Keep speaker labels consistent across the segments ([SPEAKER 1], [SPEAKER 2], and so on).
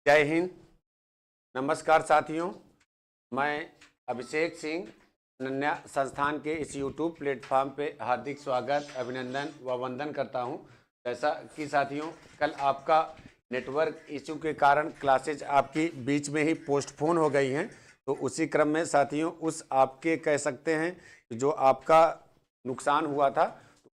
[SPEAKER 1] जय हिंद। नमस्कार साथियों, मैं अभिषेक सिंह अनन्या संस्थान के इस YouTube प्लेटफॉर्म पे हार्दिक स्वागत, अभिनंदन व वंदन करता हूं। जैसा कि साथियों, कल आपका नेटवर्क इशू के कारण क्लासेज आपकी बीच में ही पोस्टपोन हो गई हैं, तो उसी क्रम में साथियों उस आपके कह सकते हैं जो आपका नुकसान हुआ था,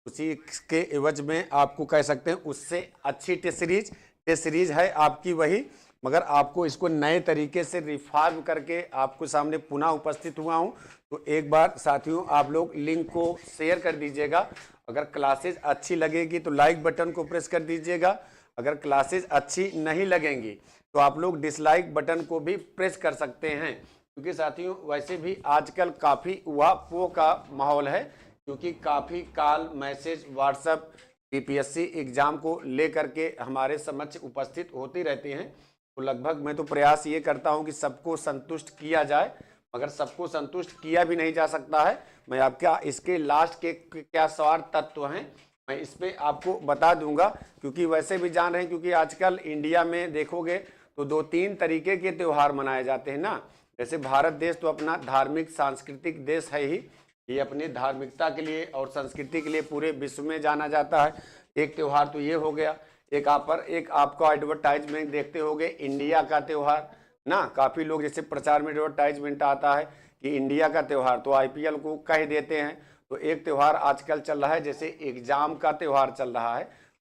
[SPEAKER 1] उसी के एवज में आपको कह सकते हैं उससे अच्छी टेस्ट सीरीज है आपकी वही, मगर आपको इसको नए तरीके से रिफॉर्म करके आपको सामने पुनः उपस्थित हुआ हूं। तो एक बार साथियों आप लोग लिंक को शेयर कर दीजिएगा। अगर क्लासेज अच्छी लगेगी तो लाइक बटन को प्रेस कर दीजिएगा। अगर क्लासेज अच्छी नहीं लगेंगी तो आप लोग डिसलाइक बटन को भी प्रेस कर सकते हैं, क्योंकि साथियों वैसे भी आजकल काफ़ी उहापोह का माहौल है, क्योंकि काफ़ी call message WhatsApp BPSC exam को लेकर के हमारे समक्ष उपस्थित होती रहती हैं। तो लगभग मैं तो प्रयास ये करता हूं कि सबको संतुष्ट किया जाए, मगर सबको संतुष्ट किया भी नहीं जा सकता है। मैं आपका इसके लास्ट के क्या स्वार्थ तत्व हैं मैं इस पे आपको बता दूंगा, क्योंकि वैसे भी जान रहे हैं, क्योंकि आजकल इंडिया में देखोगे तो 2-3 तरीके के त्यौहार मनाए जाते हैं ना। जैसे भारत देश तो अपना धार्मिक सांस्कृतिक देश है ही, ये अपनी धार्मिकता के लिए और संस्कृति के लिए पूरे विश्व में जाना जाता है। एक त्यौहार तो ये हो गया। एक आपको एडवर्टाइजमेंट देखते होंगे इंडिया का त्यौहार ना, काफ़ी लोग जैसे प्रचार में एडवर्टाइजमेंट आता है कि इंडिया का त्यौहार, तो आईपीएल को कह देते हैं। तो एक त्यौहार आजकल चल रहा है, जैसे एग्जाम का त्यौहार चल रहा है,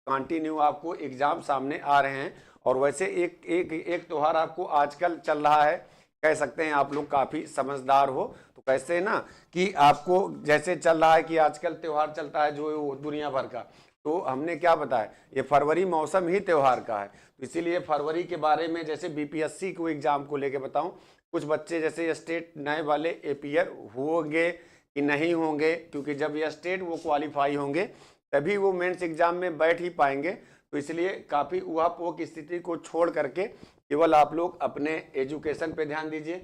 [SPEAKER 1] कंटिन्यू आपको एग्जाम सामने आ रहे हैं। और वैसे एक त्यौहार आपको आजकल चल रहा है, कह सकते हैं आप लोग काफ़ी समझदार हो तो कैसे ना कि आपको जैसे चल रहा है कि आजकल त्यौहार चलता है जो दुनिया भर का, तो हमने क्या बताया, ये फरवरी मौसम ही त्यौहार का है। तो इसीलिए फरवरी के बारे में जैसे बीपीएससी को एग्जाम को लेके बताऊं, कुछ बच्चे जैसे स्टेट नए वाले एपीयर होंगे कि नहीं होंगे, क्योंकि जब ये स्टेट वो क्वालिफाई होंगे तभी वो मेंस एग्जाम में बैठ ही पाएंगे। तो इसलिए काफ़ी उहापोह की स्थिति को छोड़ करके केवल आप लोग अपने एजुकेशन पे ध्यान दीजिए,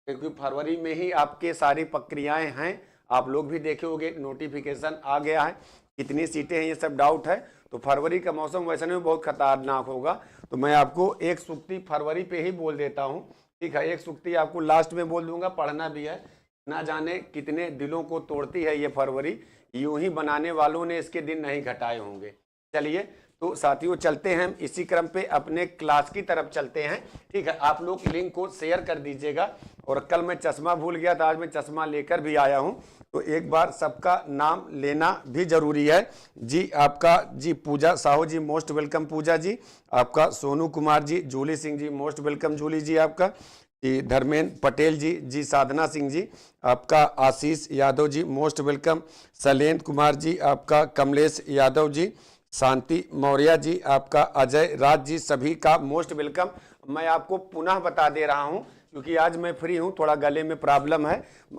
[SPEAKER 1] क्योंकि फरवरी में ही आपके सारी प्रक्रियाएं हैं। आप लोग भी देखे होंगे नोटिफिकेशन आ गया है, कितनी सीटें हैं ये सब डाउट है। तो फरवरी का मौसम वैसे में बहुत खतरनाक होगा। तो मैं आपको एक सूक्ति फरवरी पे ही बोल देता हूँ, ठीक है। एक सूक्ति आपको लास्ट में बोल दूंगा, पढ़ना भी है। ना जाने कितने दिलों को तोड़ती है ये फरवरी, यूं ही बनाने वालों ने इसके दिन नहीं घटाए होंगे। चलिए तो साथियों चलते हैं इसी क्रम पे अपने क्लास की तरफ चलते हैं, ठीक है। आप लोग लिंक को शेयर कर दीजिएगा। और कल मैं चश्मा भूल गया था, आज मैं चश्मा लेकर भी आया हूं, तो एक बार सबका नाम लेना भी जरूरी है। जी आपका जी पूजा साहू जी मोस्ट वेलकम पूजा जी, आपका सोनू कुमार जी, जूली सिंह जी मोस्ट वेलकम जूली जी, आपका जी धर्मेंद्र पटेल जी, जी साधना सिंह जी, आपका आशीष यादव जी मोस्ट वेलकम, शैलेंद्र कुमार जी, आपका कमलेश यादव जी, शांति मौर्य जी, आपका अजय राज जी, सभी का मोस्ट वेलकम। मैं आपको पुनः बता दे रहा हूं, क्योंकि आज मैं फ्री हूं, थोड़ा गले में प्रॉब्लम है।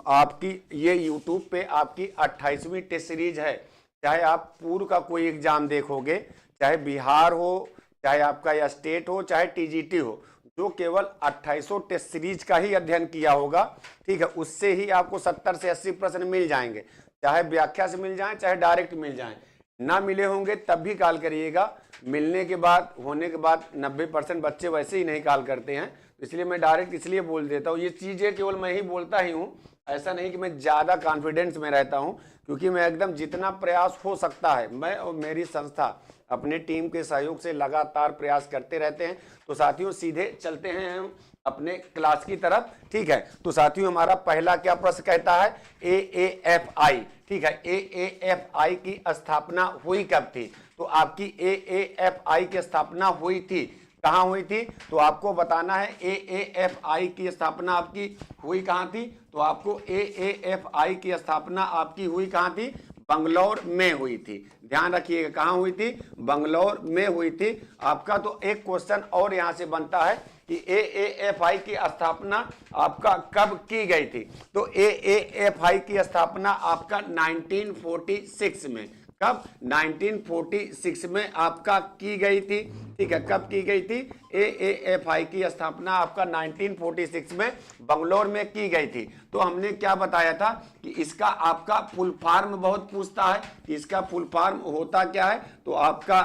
[SPEAKER 1] आपकी ये यूट्यूब पे आपकी 28वीं टेस्ट सीरीज है। चाहे आप पूर्व का कोई एग्जाम देखोगे, चाहे बिहार हो, चाहे आपका स्टेट हो, चाहे टीजीटी हो, जो केवल 2800 टेस्ट सीरीज का ही अध्ययन किया होगा, ठीक है, उससे ही आपको 70 से 80 प्रश्न मिल जाएंगे। चाहे व्याख्या से मिल जाए, चाहे डायरेक्ट मिल जाए। ना मिले होंगे तब भी कॉल करिएगा, मिलने के बाद होने के बाद 90% बच्चे वैसे ही नहीं कॉल करते हैं, इसलिए मैं डायरेक्ट इसलिए बोल देता हूँ। ये चीज़ें केवल मैं ही बोलता ही हूँ, ऐसा नहीं कि मैं ज़्यादा कॉन्फिडेंस में रहता हूँ, क्योंकि मैं एकदम जितना प्रयास हो सकता है, मैं और मेरी संस्था अपने टीम के सहयोग से लगातार प्रयास करते रहते हैं। तो साथियों सीधे चलते हैं हम अपने क्लास की तरफ, ठीक है। तो साथियों हमारा पहला क्या प्रश्न कहता है, AAFI, ठीक है। AAFI की स्थापना हुई कब थी? तो आपकी AAFI की स्थापना हुई थी, कहाँ हुई थी? तो आपको बताना है AAFI की स्थापना आपकी हुई कहाँ थी। तो आपको AAFI की स्थापना आपकी हुई कहाँ थी? बंगलौर में हुई थी। ध्यान रखिएगा कहाँ हुई थी? बंगलौर में हुई थी। आपका तो एक क्वेश्चन और यहाँ से बनता है कि AAFI की स्थापना आपका कब की गई थी? तो AAFI की स्थापना आपका 1946 में, कब? 1946 में आपका की गई थी, ठीक है। कब की गई थी? AAFI की स्थापना आपका 1946 में बंगलौर में की गई थी। तो हमने क्या बताया था कि इसका आपका फुल फॉर्म बहुत पूछता है कि इसका फुल फॉर्म होता क्या है। तो आपका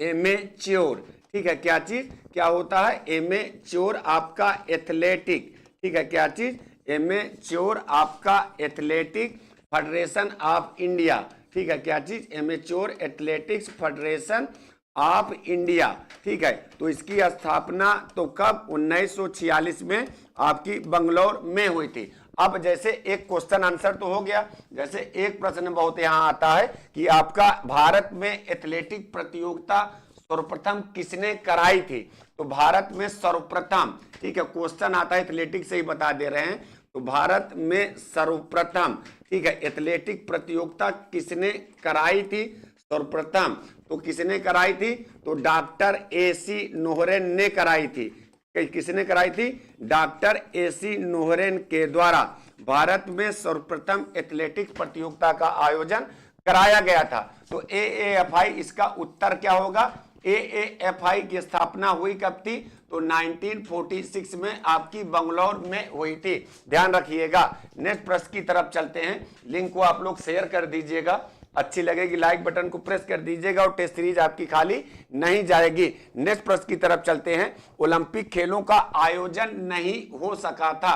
[SPEAKER 1] एमेच्योर, ठीक है, क्या चीज, क्या होता है, एमेच्योर आपका एथलेटिक, ठीक है, क्या चीज, एमेच्योर आपका एथलेटिक फेडरेशन ऑफ इंडिया, ठीक है, क्या चीज, amateur athletics federation of India, ठीक है। तो इसकी स्थापना तो कब, 1946 में आपकी बंगलौर में हुई थी। अब जैसे एक क्वेश्चन आंसर तो हो गया, जैसे एक प्रश्न बहुत यहां आता है कि आपका भारत में एथलेटिक प्रतियोगिता सर्वप्रथम किसने कराई थी, तो भारत में सर्वप्रथम, ठीक है, क्वेश्चन आता है एथलेटिक से ही बता दे रहे हैं, तो भारत में सर्वप्रथम, ठीक है, एथलेटिक प्रतियोगिता किसने कराई थी सर्वप्रथम, तो किसने कराई थी, तो डॉक्टर AC नोहरेन ने कराई थी। किसने कराई थी, डॉक्टर AC नोहरेन के द्वारा भारत में सर्वप्रथम एथलेटिक प्रतियोगिता का आयोजन कराया गया था। तो AAFI इसका उत्तर क्या होगा, AAFI की स्थापना हुई कब थी, तो 1946 में आपकी बंगलौर में हुई थी, ध्यान रखिएगा। नेक्स्ट प्रश्न की तरफ चलते हैं, लिंक को आप लोग शेयर कर दीजिएगा, अच्छी लगेगी लाइक बटन को प्रेस कर दीजिएगा और टेस्ट सीरीज आपकी खाली नहीं जाएगी। नेक्स्ट प्रश्न की तरफ चलते हैं, ओलंपिक खेलों का आयोजन नहीं हो सका था,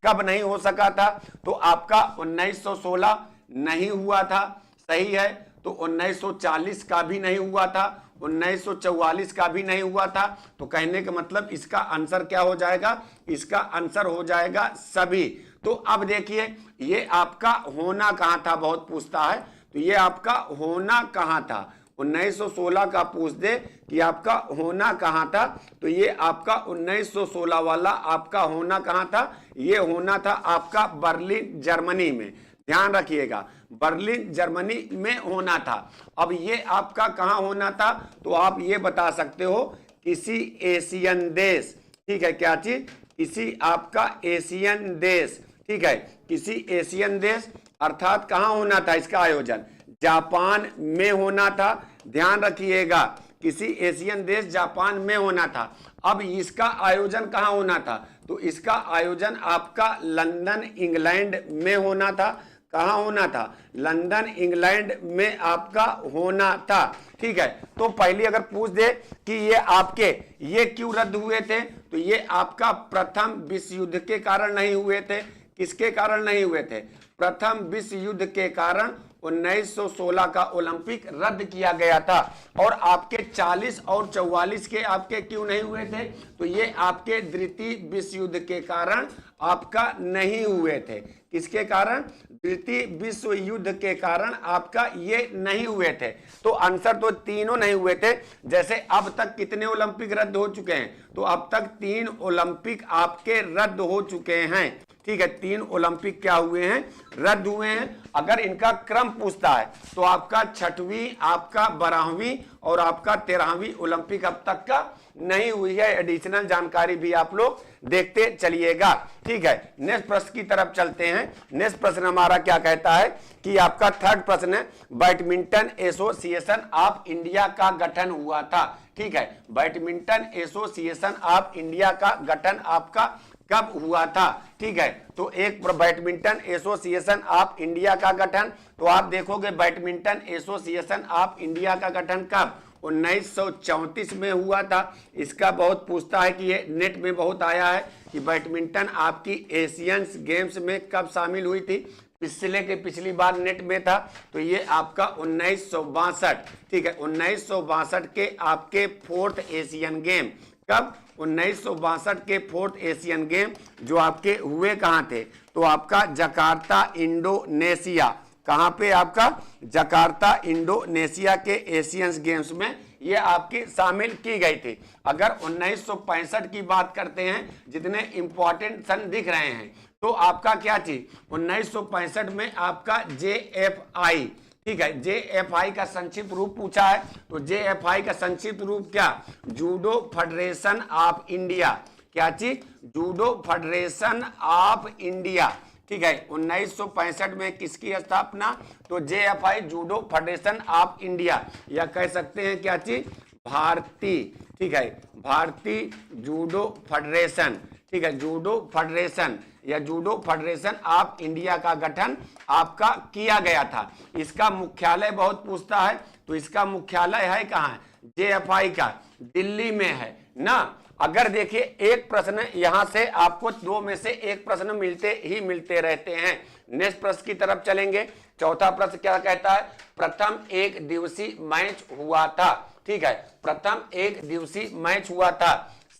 [SPEAKER 1] कब नहीं हो सका था, तो आपका 1916 नहीं हुआ था, सही है, तो 1940 का भी नहीं हुआ था, 1944 का भी नहीं हुआ था, तो कहने का मतलब इसका आंसर क्या हो जाएगा, इसका आंसर हो जाएगा सभी। तो अब देखिए ये आपका होना कहां था, बहुत पूछता है, तो ये आपका होना कहां था, 1916 का पूछ दे कि आपका होना कहां था, तो ये आपका 1916 वाला आपका होना कहां था, ये होना था आपका बर्लिन जर्मनी में, ध्यान रखिएगा, बर्लिन जर्मनी में होना था। अब ये आपका कहां होना था, तो आप ये बता सकते हो किसी एशियन देश, ठीक है, क्या चीज, किसी आपका एशियन देश, ठीक है, किसी एशियन देश, अर्थात कहां होना था इसका आयोजन, जापान में होना था, ध्यान रखिएगा, किसी एशियन देश जापान में होना था। अब इसका आयोजन कहां होना था, तो इसका आयोजन आपका लंदन इंग्लैंड में होना था, कहां होना था, लंदन इंग्लैंड में आपका होना था, ठीक है। तो पहले अगर पूछ दे कि ये आपके ये क्यों रद्द हुए थे, तो ये आपका प्रथम विश्व युद्ध के कारण नहीं हुए थे, किसके कारण नहीं हुए थे, प्रथम विश्व युद्ध के कारण 1916 का ओलंपिक रद्द किया गया था। और आपके 40 और 44 के आपके क्यों नहीं हुए थे, तो ये आपके द्वितीय विश्व युद्ध के कारण आपका नहीं हुए थे, किसके कारण, द्वितीय विश्व युद्ध के कारण आपका ये नहीं हुए थे। तो आंसर तो तीनों नहीं हुए थे। जैसे अब तक कितने ओलंपिक रद्द हो चुके हैं, तो अब तक 3 ओलंपिक आपके रद्द हो चुके हैं, ठीक है, 3 ओलंपिक क्या हुए हैं, रद्द हुए हैं। अगर इनका क्रम पूछता है तो आपका 6वीं, आपका 12वीं और आपका 13वीं ओलंपिक अब तक का नहीं हुई है। एडिशनल जानकारी भी आप लोग देखते चलिएगा, ठीक है। नेक्स्ट प्रश्न की तरफ चलते हैं। नेक्स्ट प्रश्न हमारा क्या कहता है कि आपका थर्ड प्रश्न है, बैडमिंटन एसोसिएशन ऑफ इंडिया का गठन हुआ था, ठीक है, बैडमिंटन एसोसिएशन ऑफ इंडिया का गठन आपका कब हुआ था, ठीक है। तो एक बैडमिंटन एसोसिएशन ऑफ इंडिया का गठन, तो आप देखोगे बैडमिंटन एसोसिएशन ऑफ इंडिया का गठन कब, 1934 में हुआ था। इसका बहुत पूछता है कि ये नेट में बहुत आया है कि बैडमिंटन आपकी एशियन गेम्स में कब शामिल हुई थी, पिछली बार नेट में था, तो ये आपका 1962, ठीक है, 1962 के आपके 4th एशियन गेम, कब, 1962 के 4th एशियन गेम जो आपके हुए कहां थे, तो आपका जकार्ता इंडोनेशिया, कहां पे आपका, जकार्ता इंडोनेशिया के एशियन गेम्स में ये आपकी शामिल की गई थी। अगर 1965 की बात करते हैं, जितने इंपॉर्टेंट सन दिख रहे हैं, तो आपका क्या चीज, 1965 में आपका JFI, ठीक है, JFI का संक्षिप्त रूप पूछा है, तो JFI का संक्षिप्त रूप क्या, जूडो फेडरेशन ऑफ इंडिया, क्या चीज, जूडो फेडरेशन ऑफ इंडिया, ठीक है। 1965 में किसकी स्थापना, तो JFI judo federation of India, या कह सकते हैं क्या चीज, भारतीय, ठीक है, भारतीय जूडो फेडरेशन, ठीक है, जूडो फेडरेशन या जूडो फेडरेशन ऑफ इंडिया का गठन आपका किया गया था। इसका मुख्यालय बहुत पूछता है, तो इसका मुख्यालय है कहाँ, JFI का दिल्ली में है ना। अगर देखिए एक प्रश्न यहां से आपको दो में से एक प्रश्न मिलते रहते हैं। नेक्स्ट प्रश्न की तरफ चलेंगे। चौथा प्रश्न क्या कहता है, प्रथम एक दिवसीय मैच हुआ था। ठीक है, प्रथम एक दिवसीय मैच हुआ था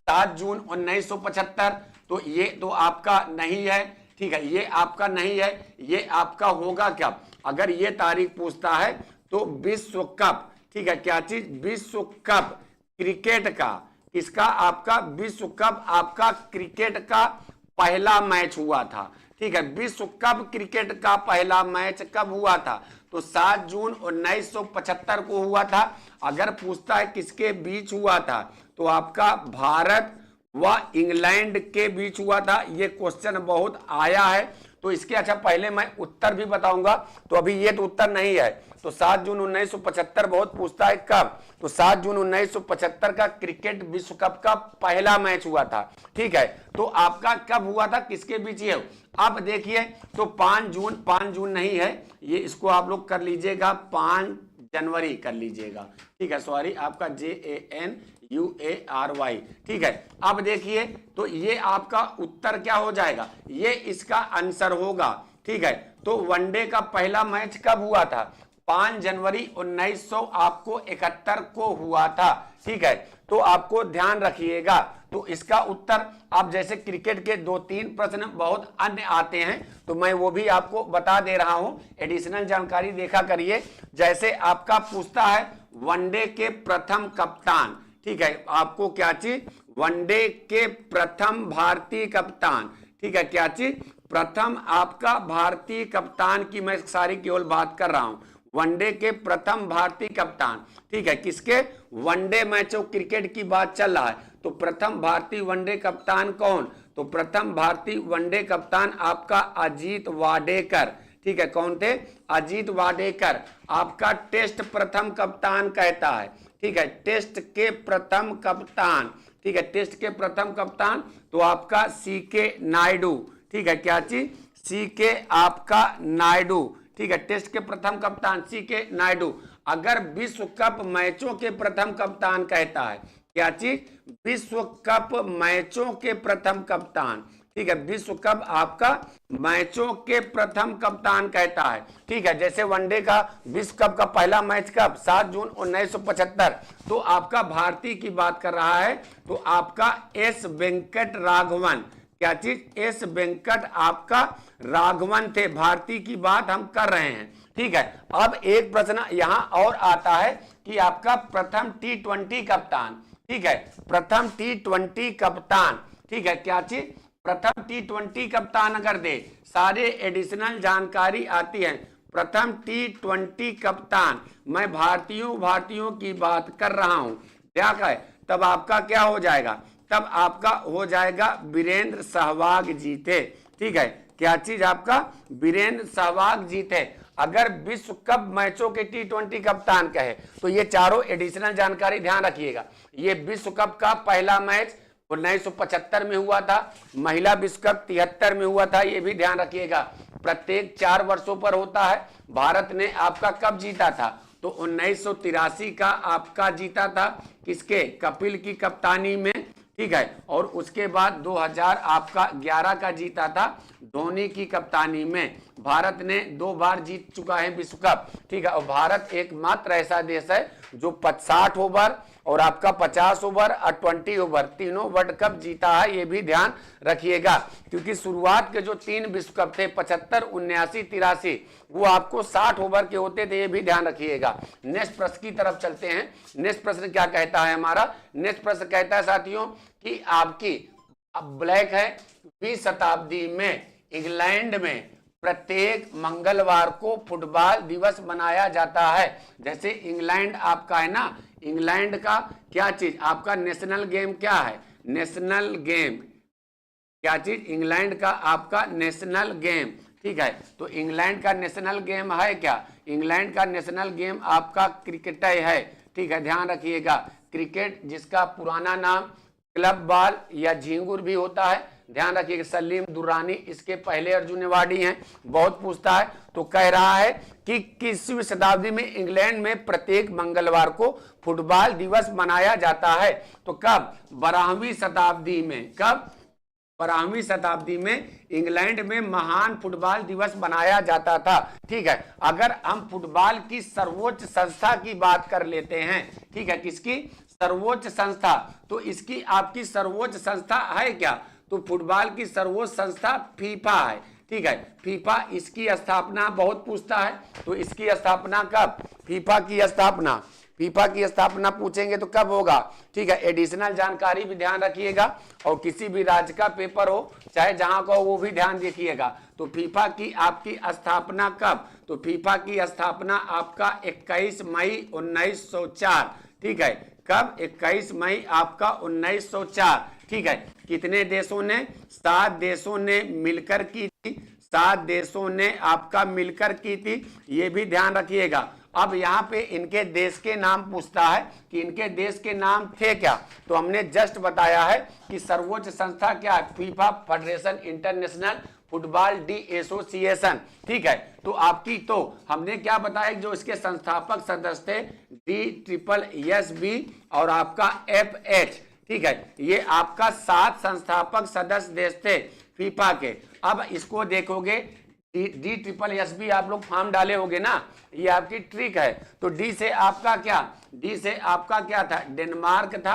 [SPEAKER 1] 7 जून 1975। तो ये तो आपका नहीं है। ठीक है, ये आपका नहीं है, ये आपका होगा क्या, अगर ये तारीख पूछता है तो विश्व कप। ठीक है, क्या चीज, विश्व कप क्रिकेट का, इसका आपका विश्व कप आपका क्रिकेट का पहला मैच हुआ था। ठीक है, विश्व कप क्रिकेट का पहला मैच कब हुआ था, तो 7 जून 1975 को हुआ था। अगर पूछता है किसके बीच हुआ था, तो आपका भारत व इंग्लैंड के बीच हुआ था। ये क्वेश्चन बहुत आया है, तो इसके अच्छा पहले मैं उत्तर भी बताऊंगा। तो अभी ये तो उत्तर नहीं है। तो 7 जून 1975 बहुत पूछता है कब, तो 7 जून 1975 का क्रिकेट विश्व कप का पहला मैच हुआ था। ठीक है, तो आपका कब हुआ था, किसके बीच है। अब देखिए तो 5 जून नहीं है, ये इसको आप लोग कर लीजिएगा 5 जनवरी कर लीजिएगा। ठीक है, सॉरी, आपका JANUARY। ठीक है, अब देखिए तो ये आपका उत्तर क्या हो जाएगा, ये इसका आंसर होगा। ठीक है, तो वनडे का पहला मैच कब हुआ था, 5 जनवरी 1971 को हुआ था। ठीक है, तो आपको ध्यान रखिएगा। तो इसका उत्तर, आप जैसे क्रिकेट के 2-3 प्रश्न बहुत अन्य आते हैं, तो मैं वो भी आपको बता दे रहा हूं, एडिशनल जानकारी देखा करिए। जैसे आपका पूछता है वनडे के प्रथम कप्तान। ठीक है, आपको क्या चीज, वनडे के प्रथम भारतीय कप्तान। ठीक है, क्या चीज, प्रथम आपका भारतीय कप्तान की मैं सारी केवल बात कर रहा हूं, वनडे के प्रथम भारतीय कप्तान। ठीक है, किसके, वनडे मैचों क्रिकेट की बात चल रहा है, तो प्रथम भारतीय वनडे कप्तान कौन, तो प्रथम भारतीय वनडे कप्तान आपका अजीत वाडेकर। ठीक है, कौन थे, अजीत वाडेकर। आपका टेस्ट प्रथम कप्तान कहता है। ठीक है, टेस्ट के प्रथम कप्तान। ठीक है, टेस्ट के प्रथम कप्तान तो आपका CK नायडू। ठीक है, क्या चीज, CK आपका नायडू। ठीक है, टेस्ट के प्रथम कप्तान CK नायडू। अगर विश्व कप मैचों के प्रथम कप्तान कहता है, क्या चीज, विश्व कप मैचों के प्रथम कप्तान। ठीक है, विश्व कप आपका मैचों के प्रथम कप्तान कहता है। ठीक है, जैसे वनडे का विश्व कप का पहला मैच कब, 7 जून 1975, तो आपका भारतीय की बात कर रहा है, तो आपका S वेंकट राघवन। क्या चीज, S वेंकट आपका राघवन थे, भारतीय की बात हम कर रहे हैं। ठीक है, अब एक प्रश्न यहां और आता है कि आपका प्रथम T20 कप्तान। ठीक है, प्रथम T20 कप्तान। ठीक है, क्या चीज, प्रथम T20 कप्तान अगर दे, सारे एडिशनल जानकारी आती है। प्रथम T20 कप्तान, मैं भारतीयों की बात कर रहा हूं, क्या कहे, तब आपका क्या हो जाएगा, तब आपका हो जाएगा वीरेंद्र सहवाग जी थे। ठीक है, क्या चीज, आपका वीरेंद्र सहवाग जी थे। अगर विश्व कप मैचों के T20 कप्तान कहे, तो ये चारों एडिशनल जानकारी ध्यान रखिएगा। ये विश्व कप का पहला मैच 1975 में हुआ था, महिला विश्व कप 73 में हुआ था, ये भी ध्यान रखिएगा। प्रत्येक 4 वर्षों पर होता है। भारत ने आपका कब जीता था, तो 1983 का आपका जीता था, किसके, कपिल की कप्तानी में। ठीक है, और उसके बाद 2000 आपका 11 का जीता था धोनी की कप्तानी में। भारत ने 2 बार जीत चुका है विश्व कप। ठीक है, और भारत एकमात्र ऐसा देश है जो 60 ओवर और आपका 50 ओवर और 20 ओवर तीनों वर्ल्ड कप जीता है। ये भी ध्यान रखिएगा, क्योंकि शुरुआत के जो 3 विश्व कप थे 75, 79, 83, वो आपको 60 ओवर के होते थे। ये भी ध्यान रखिएगा। नेक्स्ट प्रश्न की तरफ चलते हैं। नेक्स्ट प्रश्न क्या कहता है हमारा, नेक्स्ट प्रश्न कहता है साथियों कि आपकी अब ब्लैक है, 20 शताब्दी में इंग्लैंड में प्रत्येक मंगलवार को फुटबॉल दिवस मनाया जाता है। जैसे इंग्लैंड आपका है ना, इंग्लैंड का क्या चीज, आपका नेशनल गेम क्या है, नेशनल गेम, क्या चीज, इंग्लैंड का आपका नेशनल गेम। ठीक है, तो इंग्लैंड का नेशनल गेम है क्या, इंग्लैंड का नेशनल गेम आपका क्रिकेट है। ठीक है, ध्यान रखिएगा, क्रिकेट जिसका पुराना नाम क्लब बॉल या झींगुर भी होता है। ध्यान रखिएगा, सलीम दुर्रानी इसके पहले अर्जुन अवार्डी हैं। बहुत पूछता है, तो कह रहा है कि किसवीं शताब्दी में इंग्लैंड में प्रत्येक मंगलवार को फुटबॉल दिवस मनाया जाता है। तो कब? 12वीं शताब्दी में। कब? 12वीं शताब्दी में इंग्लैंड में महान फुटबॉल दिवस मनाया जाता था। ठीक है, अगर हम फुटबॉल की सर्वोच्च संस्था की बात कर लेते हैं, ठीक है, किसकी सर्वोच्च संस्था, तो इसकी आपकी सर्वोच्च संस्था है क्या? तो फुटबॉल की सर्वोच्च संस्था फीफा है। ठीक है, फीफा, इसकी स्थापना बहुत पूछता है, तो इसकी स्थापना कब? फीफा की स्थापना पूछेंगे तो कब होगा? ठीक है, एडिशनल जानकारी भी ध्यान रखिएगा, और किसी भी राज्य का पेपर हो चाहे जहां का हो वो भी ध्यान देखिएगा। तो फीफा की आपकी स्थापना कब? तो फीफा की स्थापना आपका 21 मई 1904। ठीक है, कब? 21 मई आपका 1904। ठीक है, कितने देशों ने? 7 देशों ने मिलकर की थी। 7 देशों ने आपका मिलकर की थी, ये भी ध्यान रखिएगा। अब यहाँ पे इनके देश के नाम पूछता है कि इनके देश के नाम थे क्या, तो हमने जस्ट बताया है कि सर्वोच्च संस्था क्या है? FIFA, federation international football D association. ठीक है, तो आपकी, तो हमने क्या बताया, जो इसके संस्थापक सदस्य थे DSSB और आपका FH। ठीक है, ये आपका 7 संस्थापक सदस्य देश थे फीफा के। अब इसको देखोगे, DSSB आप लोग फॉर्म डाले होगे ना, ये आपकी ट्रिक है। तो डी से आपका क्या? डी से आपका क्या था? डेनमार्क था।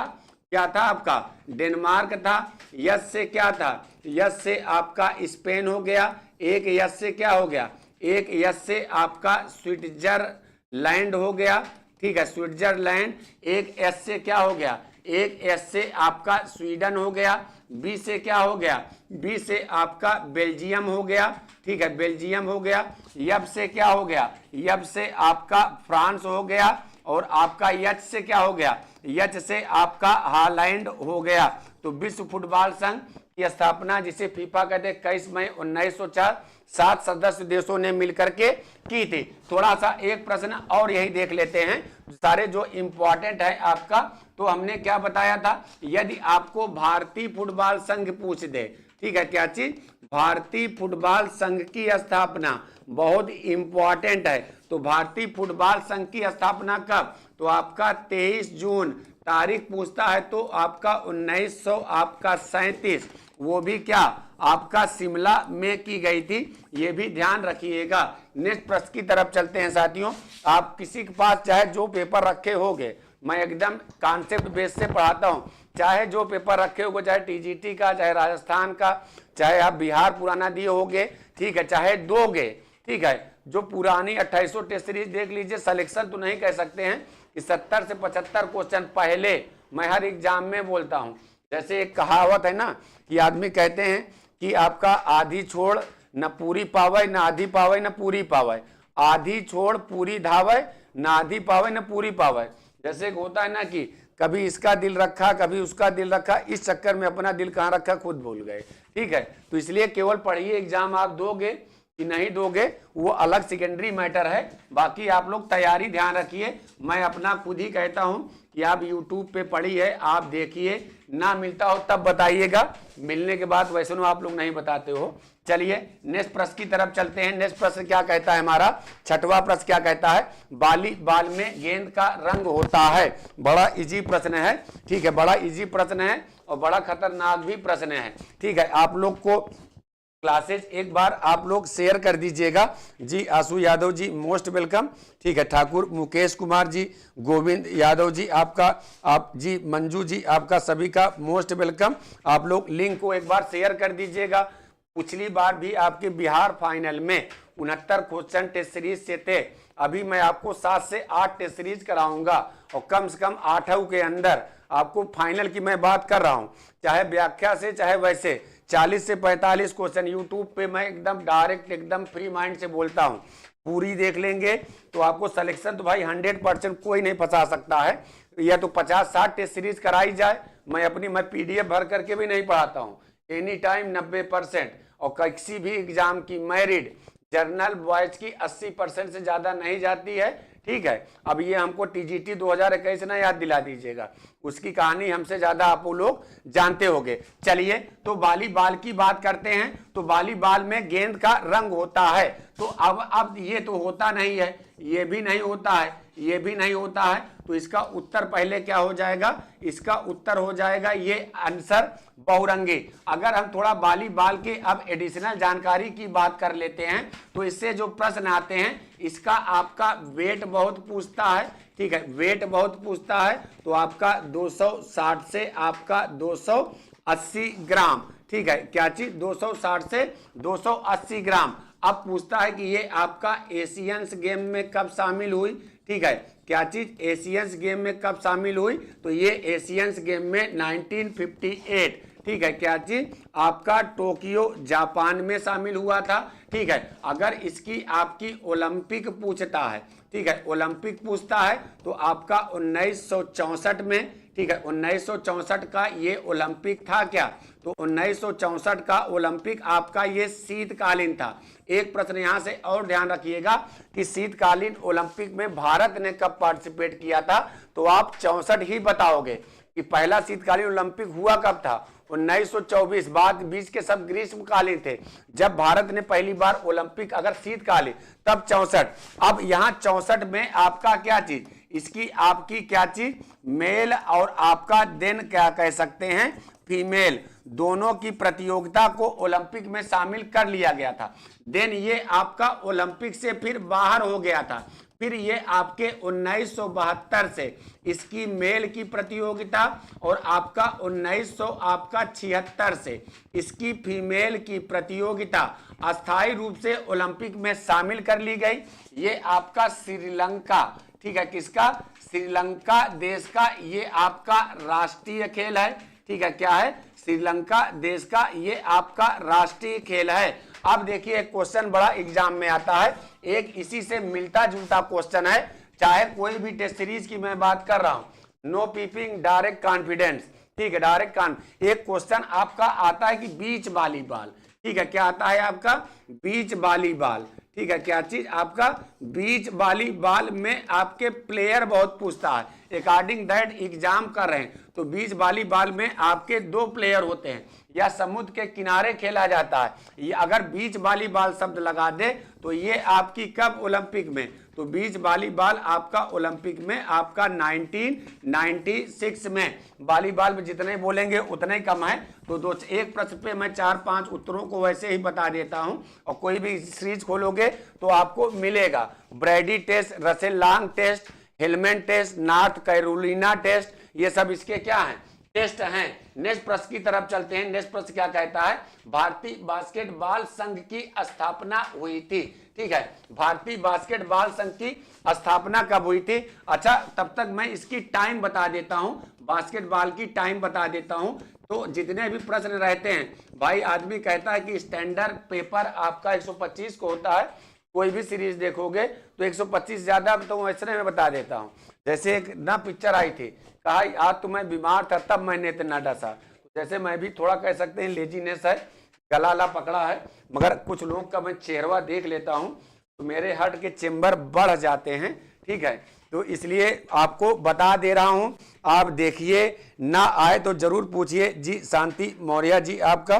[SPEAKER 1] क्या था आपका? डेनमार्क था। यस से क्या था? यस से आपका स्पेन हो गया। एक यस से क्या हो गया? एक यस से आपका स्विट्जरलैंड हो गया। ठीक है, स्विट्जरलैंड। एक एस से क्या हो गया? एक एस से आपका स्वीडन हो गया। बी से क्या हो गया? बी से आपका बेल्जियम हो गया। ठीक है, बेल्जियम हो गया। यब से क्या हो गया? यब से आपका फ्रांस हो गया। और आपका यच से क्या हो गया? यच से आपका हॉलैंड हो गया। तो विश्व फुटबॉल संघ की स्थापना, जिसे फीफा कहते हैं, 21 मई 1904 7 सदस्य देशों ने मिलकर के की थी। थोड़ा सा एक प्रश्न और यही देख लेते हैं, सारे जो इंपॉर्टेंट है आपका। तो हमने क्या बताया था, यदि आपको भारतीय फुटबॉल संघ पूछ दे, ठीक है, क्या चीज? भारतीय फुटबॉल संघ की स्थापना बहुत इंपॉर्टेंट है। तो भारतीय फुटबॉल संघ की स्थापना कब? तो आपका 23 जून तारीख पूछता है, तो आपका 1937, वो भी क्या आपका शिमला में की गई थी, ये भी ध्यान रखिएगा। नेक्स्ट प्रश्न की तरफ चलते हैं साथियों। आप किसी के पास चाहे जो पेपर रखे होंगे, मैं एकदम कॉन्सेप्ट बेस से पढ़ाता हूँ, चाहे जो पेपर रखे होगे, चाहे टीजीटी का, चाहे राजस्थान का, चाहे आप बिहार पुराना दिए होगे, ठीक है, चाहे दोगे, ठीक है, जो पुरानी 2800 टेस्ट सीरीज देख लीजिए। सिलेक्शन तो नहीं कह सकते हैं कि 70 से 75 क्वेश्चन पहले मैं हर एग्जाम में बोलता हूं। जैसे एक कहावत है ना कि आदमी कहते हैं कि आपका आधी छोड़ न पूरी पावे, न आधी पावे न पूरी पावे, आधी छोड़ पूरी धावे, न आधी पावे न पूरी पावे। जैसे होता है ना कि कभी इसका दिल रखा, कभी उसका दिल रखा, इस चक्कर में अपना दिल कहाँ रखा खुद भूल गए। ठीक है, तो इसलिए केवल पढ़िए, एग्जाम आप दोगे कि नहीं दोगे वो अलग सेकेंडरी मैटर है। बाकी आप लोग तैयारी ध्यान रखिए। मैं अपना खुद ही कहता हूं कि आप YouTube पे पढ़िए, आप देखिए, ना मिलता हो तब बताइएगा, मिलने के बाद वैसे आप लोग नहीं बताते हो। चलिए नेक्स्ट प्रश्न की तरफ चलते हैं। नेक्स्ट प्रश्न क्या कहता है हमारा? 6वां प्रश्न क्या कहता है? वॉलीबॉल में गेंद का रंग होता है। बड़ा इजी प्रश्न है, ठीक है, बड़ा इजी प्रश्न है और बड़ा खतरनाक भी प्रश्न है। ठीक है, आप लोग को क्लासेस एक बार आप लोग शेयर कर दीजिएगा। जी आशु यादव जी मोस्ट वेलकम। ठीक है, ठाकुर मुकेश कुमार जी, गोविंद यादव जी आपका, आप जी मंजू जी आपका, सभी का मोस्ट वेलकम। आप लोग लिंक को एक बार शेयर कर दीजिएगा। पिछली बार भी आपके बिहार फाइनल में 69 क्वेश्चन टेस्ट सीरीज से थे। अभी मैं आपको 7 से 8 टेस्ट सीरीज कराऊंगा और कम से कम 8 के अंदर आपको फाइनल की मैं बात कर रहा हूं, चाहे व्याख्या से चाहे वैसे 40 से 45 क्वेश्चन यूट्यूब पे मैं एकदम डायरेक्ट, एकदम फ्री माइंड से बोलता हूं। पूरी देख लेंगे तो आपको सिलेक्शन तो भाई 100% कोई नहीं फंसा सकता है। या तो 50-60 टेस्ट सीरीज कराई जाए, मैं PDF भर करके भी नहीं पढ़ाता हूं, एनी टाइम 90%। और किसी भी एग्जाम की मेरिट जनरल बॉयज की 80% से ज्यादा नहीं जाती है, ठीक है। अब ये हमको टीजीटी 2021 ना याद दिला दीजिएगा, उसकी कहानी हमसे ज्यादा आप लोग जानते होंगे। चलिए तो वॉलीबॉल की बात करते हैं। तो वॉलीबॉल में गेंद का रंग होता है। तो अब ये तो होता नहीं है, ये भी नहीं होता है, ये भी नहीं होता है, तो इसका उत्तर पहले क्या हो जाएगा, इसका उत्तर हो जाएगा ये आंसर बहुरंगी। अगर हम थोड़ा वॉलीबॉल के अब एडिशनल जानकारी की बात कर लेते हैं तो इससे जो प्रश्न आते हैं, इसका आपका वेट बहुत पूछता है, ठीक है, वेट बहुत पूछता है। तो आपका 260 से आपका 280 ग्राम, ठीक है, क्या चीज 260 से 280 ग्राम। अब पूछता है कि ये आपका एशियंस गेम में कब शामिल हुई, ठीक है, क्या चीज एशियंस गेम में कब शामिल हुई, तो ये एशियंस गेम में 1958, ठीक है, क्या चीज आपका टोक्यो जापान में शामिल हुआ था, ठीक है। अगर इसकी आपकी ओलंपिक पूछता है, ठीक है, ओलंपिक पूछता है तो आपका 1964 में, ठीक है, 1964 का ये ओलंपिक था क्या, तो 1964 का ओलंपिक आपका ये शीतकालीन था। एक प्रश्न यहां से और ध्यान रखिएगा कि शीतकालीन ओलंपिक में भारत ने कब पार्टिसिपेट किया था, तो आप 64 ही बताओगे कि पहला शीतकालीन ओलंपिक हुआ कब था, 1924। बाद बीच के सब ग्रीष्मकालीन थे। जब भारत ने पहली बार ओलंपिक अगर शीतकालीन तब 64। अब यहाँ 64 में आपका क्या चीज, इसकी आपकी क्या चीज मेल और आपका दिन क्या कह सकते हैं फीमेल, दोनों की प्रतियोगिता को ओलंपिक में शामिल कर लिया गया था। देन ये आपका ओलंपिक से फिर बाहर हो गया था। फिर ये आपके 1972 से इसकी मेल की प्रतियोगिता और आपका 1976 से इसकी फीमेल की प्रतियोगिता अस्थायी रूप से ओलंपिक में शामिल कर ली गई। ये आपका श्रीलंका, ठीक है, किसका, श्रीलंका देश का ये आपका राष्ट्रीय खेल है, ठीक है, क्या है, श्रीलंका देश का ये आपका राष्ट्रीय खेल है। अब देखिए एक क्वेश्चन बड़ा एग्जाम में आता है, एक इसी से मिलता जुलता क्वेश्चन है, चाहे कोई भी टेस्ट सीरीज की मैं बात कर रहा हूं, नो पीपिंग डायरेक्ट कॉन्फिडेंस, ठीक है, डायरेक्ट एक क्वेश्चन आपका आता है कि बीच वॉलीबॉल, ठीक है, क्या आता है आपका बीच वॉलीबॉल, ठीक है, क्या चीज आपका बीच वॉलीबॉल में आपके प्लेयर बहुत पूछता है। अकॉर्डिंग दैट एग्जाम कर रहे हैं तो बीच वॉलीबॉल में आपके 2 प्लेयर होते हैं या समुद्र के किनारे खेला जाता है। ये अगर बीच वॉलीबॉल शब्द लगा दे तो ये आपकी कब ओलंपिक में, तो बीच वॉलीबॉल आपका ओलंपिक में आपका 1996 में। वॉलीबॉल में जितने बोलेंगे उतने कम है। तो एक प्रश्न पे मैं 4-5 उत्तरों को वैसे ही बता देता हूं और कोई भी सीरीज खोलोगे तो आपको मिलेगा। Brady test, Russell Lange test, Helmen test, North Carolina test, ये सब इसके क्या हैं, टेस्ट हैं। नेक्स्ट प्रश्न की तरफ चलते हैं। नेक्स्ट प्रश्न क्या कहता है, भारतीय बास्केटबॉल संघ की स्थापना हुई थी, ठीक है, भारतीय बास्केटबॉल संघ की स्थापना कब हुई थी। अच्छा तब तक मैं इसकी टाइम बता देता हूं, बास्केटबॉल की टाइम बता देता हूं। तो जितने भी प्रश्न रहते हैं भाई, आदमी कहता है कि स्टैंडर्ड पेपर आपका 125 को होता है, कोई भी सीरीज देखोगे तो 125 ज्यादा, तो वैसे मैं बता देता हूं। जैसे एक ना पिक्चर आई थी, कहा आज तो मैं बीमार था तब मैंने इतना डसा, जैसे मैं भी थोड़ा कह सकते हैं लेजीनेस है, गला ला पकड़ा है, मगर कुछ लोग का मैं चेहरा देख लेता हूं तो मेरे हार्ट के चेंबर बढ़ जाते हैं, ठीक है, तो इसलिए आपको बता दे रहा हूं। आप देखिए, ना आए तो जरूर पूछिए। जी शांति मौर्य जी आपका,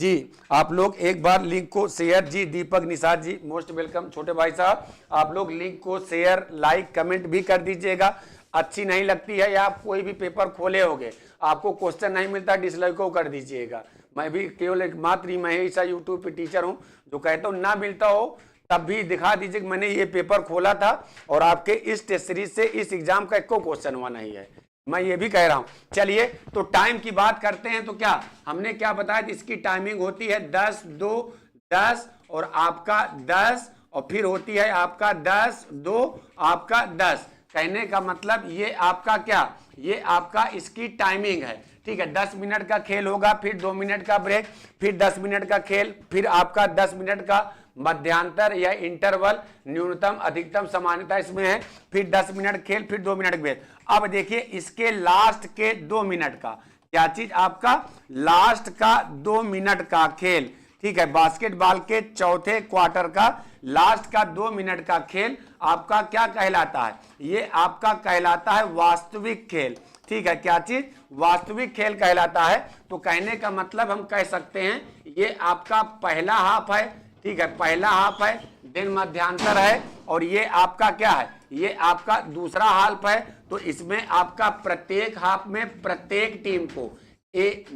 [SPEAKER 1] जी आप लोग एक बार लिंक को शेयर, जी दीपक निषाद जी मोस्ट वेलकम। छोटे भाई साहब आप लोग लिंक को शेयर, लाइक, कमेंट भी कर दीजिएगा। अच्छी नहीं लगती है या आप कोई भी पेपर खोले होगे, आपको क्वेश्चन नहीं मिलता, डिसलाइक को कर दीजिएगा। मैं भी केवल एक मात्र मैं ऐसा यूट्यूब पे टीचर हूं जो कहता हूं ना मिलता हो तब भी दिखा दीजिए कि मैंने ये पेपर खोला था और आपके इस टेस्ट सीरीज से इस एग्जाम का एक क्वेश्चन हुआ नहीं है, मैं ये भी कह रहा हूं। चलिए तो टाइम की बात करते हैं। तो क्या हमने क्या बताया, इसकी टाइमिंग होती है 10, 2, 10 और आपका 10 और फिर होती है आपका 10, 2 आपका 10। कहने का मतलब ये आपका क्या, ये आपका इसकी टाइमिंग है, ठीक है। 10 मिनट का खेल होगा, फिर 2 मिनट का ब्रेक, फिर 10 मिनट का खेल, फिर आपका 10 मिनट का मध्यांतर या इंटरवल, न्यूनतम अधिकतम समानता इसमें है, फिर 10 मिनट खेल, फिर 2 मिनट ब्रेक। अब देखिए इसके लास्ट के 2 मिनट का क्या चीज, आपका लास्ट का 2 मिनट का खेल, ठीक है, बास्केटबॉल के चौथे क्वार्टर का लास्ट का 2 मिनट का खेल आपका क्या कहलाता है? ये आपका कहलाता है वास्तविक खेल। ठीक है, क्या चीज? वास्तविक खेल कहलाता है। तो कहने का मतलब हम कह सकते हैं ये आपका पहला हाफ है। ठीक है, पहला हाफ है, दिन मध्यांतर है, और ये आपका क्या है? ये आपका दूसरा हाफ है। तो इसमें आपका प्रत्येक हाफ में प्रत्येक टीम को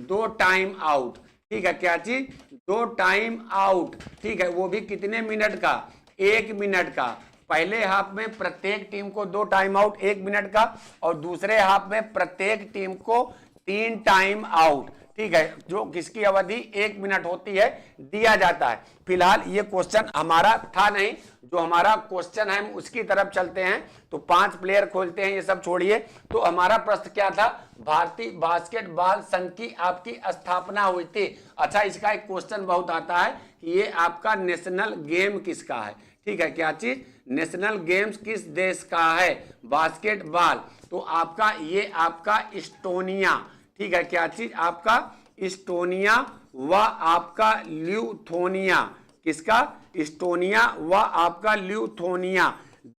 [SPEAKER 1] 2 टाइम आउट, ठीक है, क्या चीज? 2 टाइम आउट, ठीक है, वो भी कितने मिनट का? 1 मिनट का। पहले हाफ में प्रत्येक टीम को 2 टाइम आउट 1 मिनट का, और दूसरे हाफ में प्रत्येक टीम को 3 टाइम आउट, ठीक है, जो किसकी अवधि 1 मिनट होती है, दिया जाता है। फिलहाल ये क्वेश्चन हमारा था नहीं, जो हमारा क्वेश्चन है उसकी तरफ चलते हैं। तो 5 प्लेयर खोलते हैं, ये सब छोड़िए। तो हमारा प्रश्न क्या था? भारतीय बास्केटबॉल संघ की आपकी स्थापना हुई थी। अच्छा, इसका एक क्वेश्चन बहुत आता है कि ये आपका नेशनल गेम किसका है? ठीक है, क्या चीज? नेशनल गेम्स किस देश का है? बास्केटबॉल। तो आपका ये आपका इस्टोनिया, ठीक है, क्या चीज? आपका इस्टोनिया व आपका ल्यूथोनिया। किसका? इस्टोनिया व आपका ल्यूथोनिया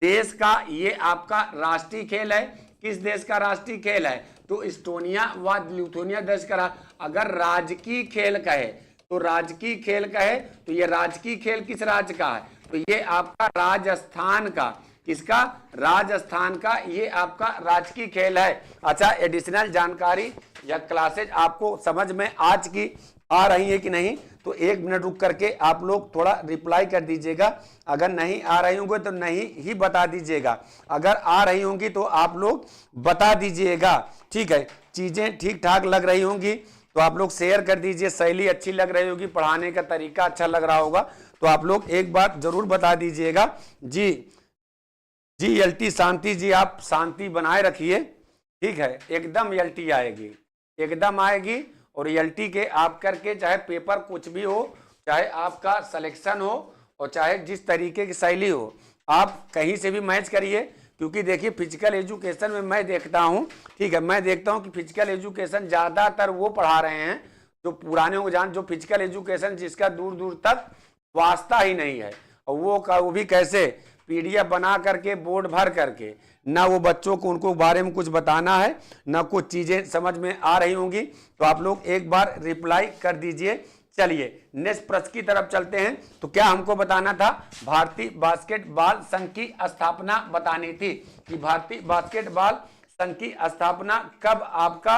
[SPEAKER 1] देश का ये आपका राष्ट्रीय खेल है। किस देश का राष्ट्रीय खेल है? तो इस्टोनिया व ल्यूथोनिया देश का। अगर राजकीय खेल कहे तो राजकीय खेल कहे तो ये राजकीय खेल किस राज्य का है? तो ये आपका राजस्थान का। किसका? राजस्थान का ये आपका राजकीय खेल है। अच्छा, एडिशनल जानकारी या क्लासेज आपको समझ में आज की आ रही है कि नहीं? तो 1 मिनट रुक करके आप लोग थोड़ा रिप्लाई कर दीजिएगा। अगर नहीं आ रही होंगे तो नहीं ही बता दीजिएगा, अगर आ रही होंगी तो आप लोग बता दीजिएगा। ठीक है, चीजें ठीक ठाक लग रही होंगी तो आप लोग शेयर कर दीजिए। शैली अच्छी लग रही होगी, पढ़ाने का तरीका अच्छा लग रहा होगा, तो आप लोग एक बात जरूर बता दीजिएगा। जी एलटी शांति जी, आप शांति बनाए रखिए। ठीक है, एकदम एलटी आएगी, एकदम आएगी। और एलटी के आप करके चाहे पेपर कुछ भी हो, चाहे आपका सिलेक्शन हो और चाहे जिस तरीके की शैली हो, आप कहीं से भी मैच करिए। क्योंकि देखिए फिजिकल एजुकेशन में मैं देखता हूँ, ठीक है, मैं देखता हूँ कि फिजिकल एजुकेशन ज़्यादातर वो पढ़ा रहे हैं जो पुराने हो जान, जो फिजिकल एजुकेशन जिसका दूर दूर तक वास्ता ही नहीं है। और वो भी कैसे? पीडीएफ बना करके, बोर्ड भर करके, ना वो बच्चों को उनको बारे में कुछ बताना है, ना कुछ चीजें समझ में आ रही होंगी। तो आप लोग एक बार रिप्लाई कर दीजिए। चलिए नेक्स्ट प्रश्न की तरफ चलते हैं। तो क्या हमको बताना था? भारतीय बास्केटबॉल संघ की स्थापना बतानी थी कि भारतीय बास्केटबॉल संघ की स्थापना कब आपका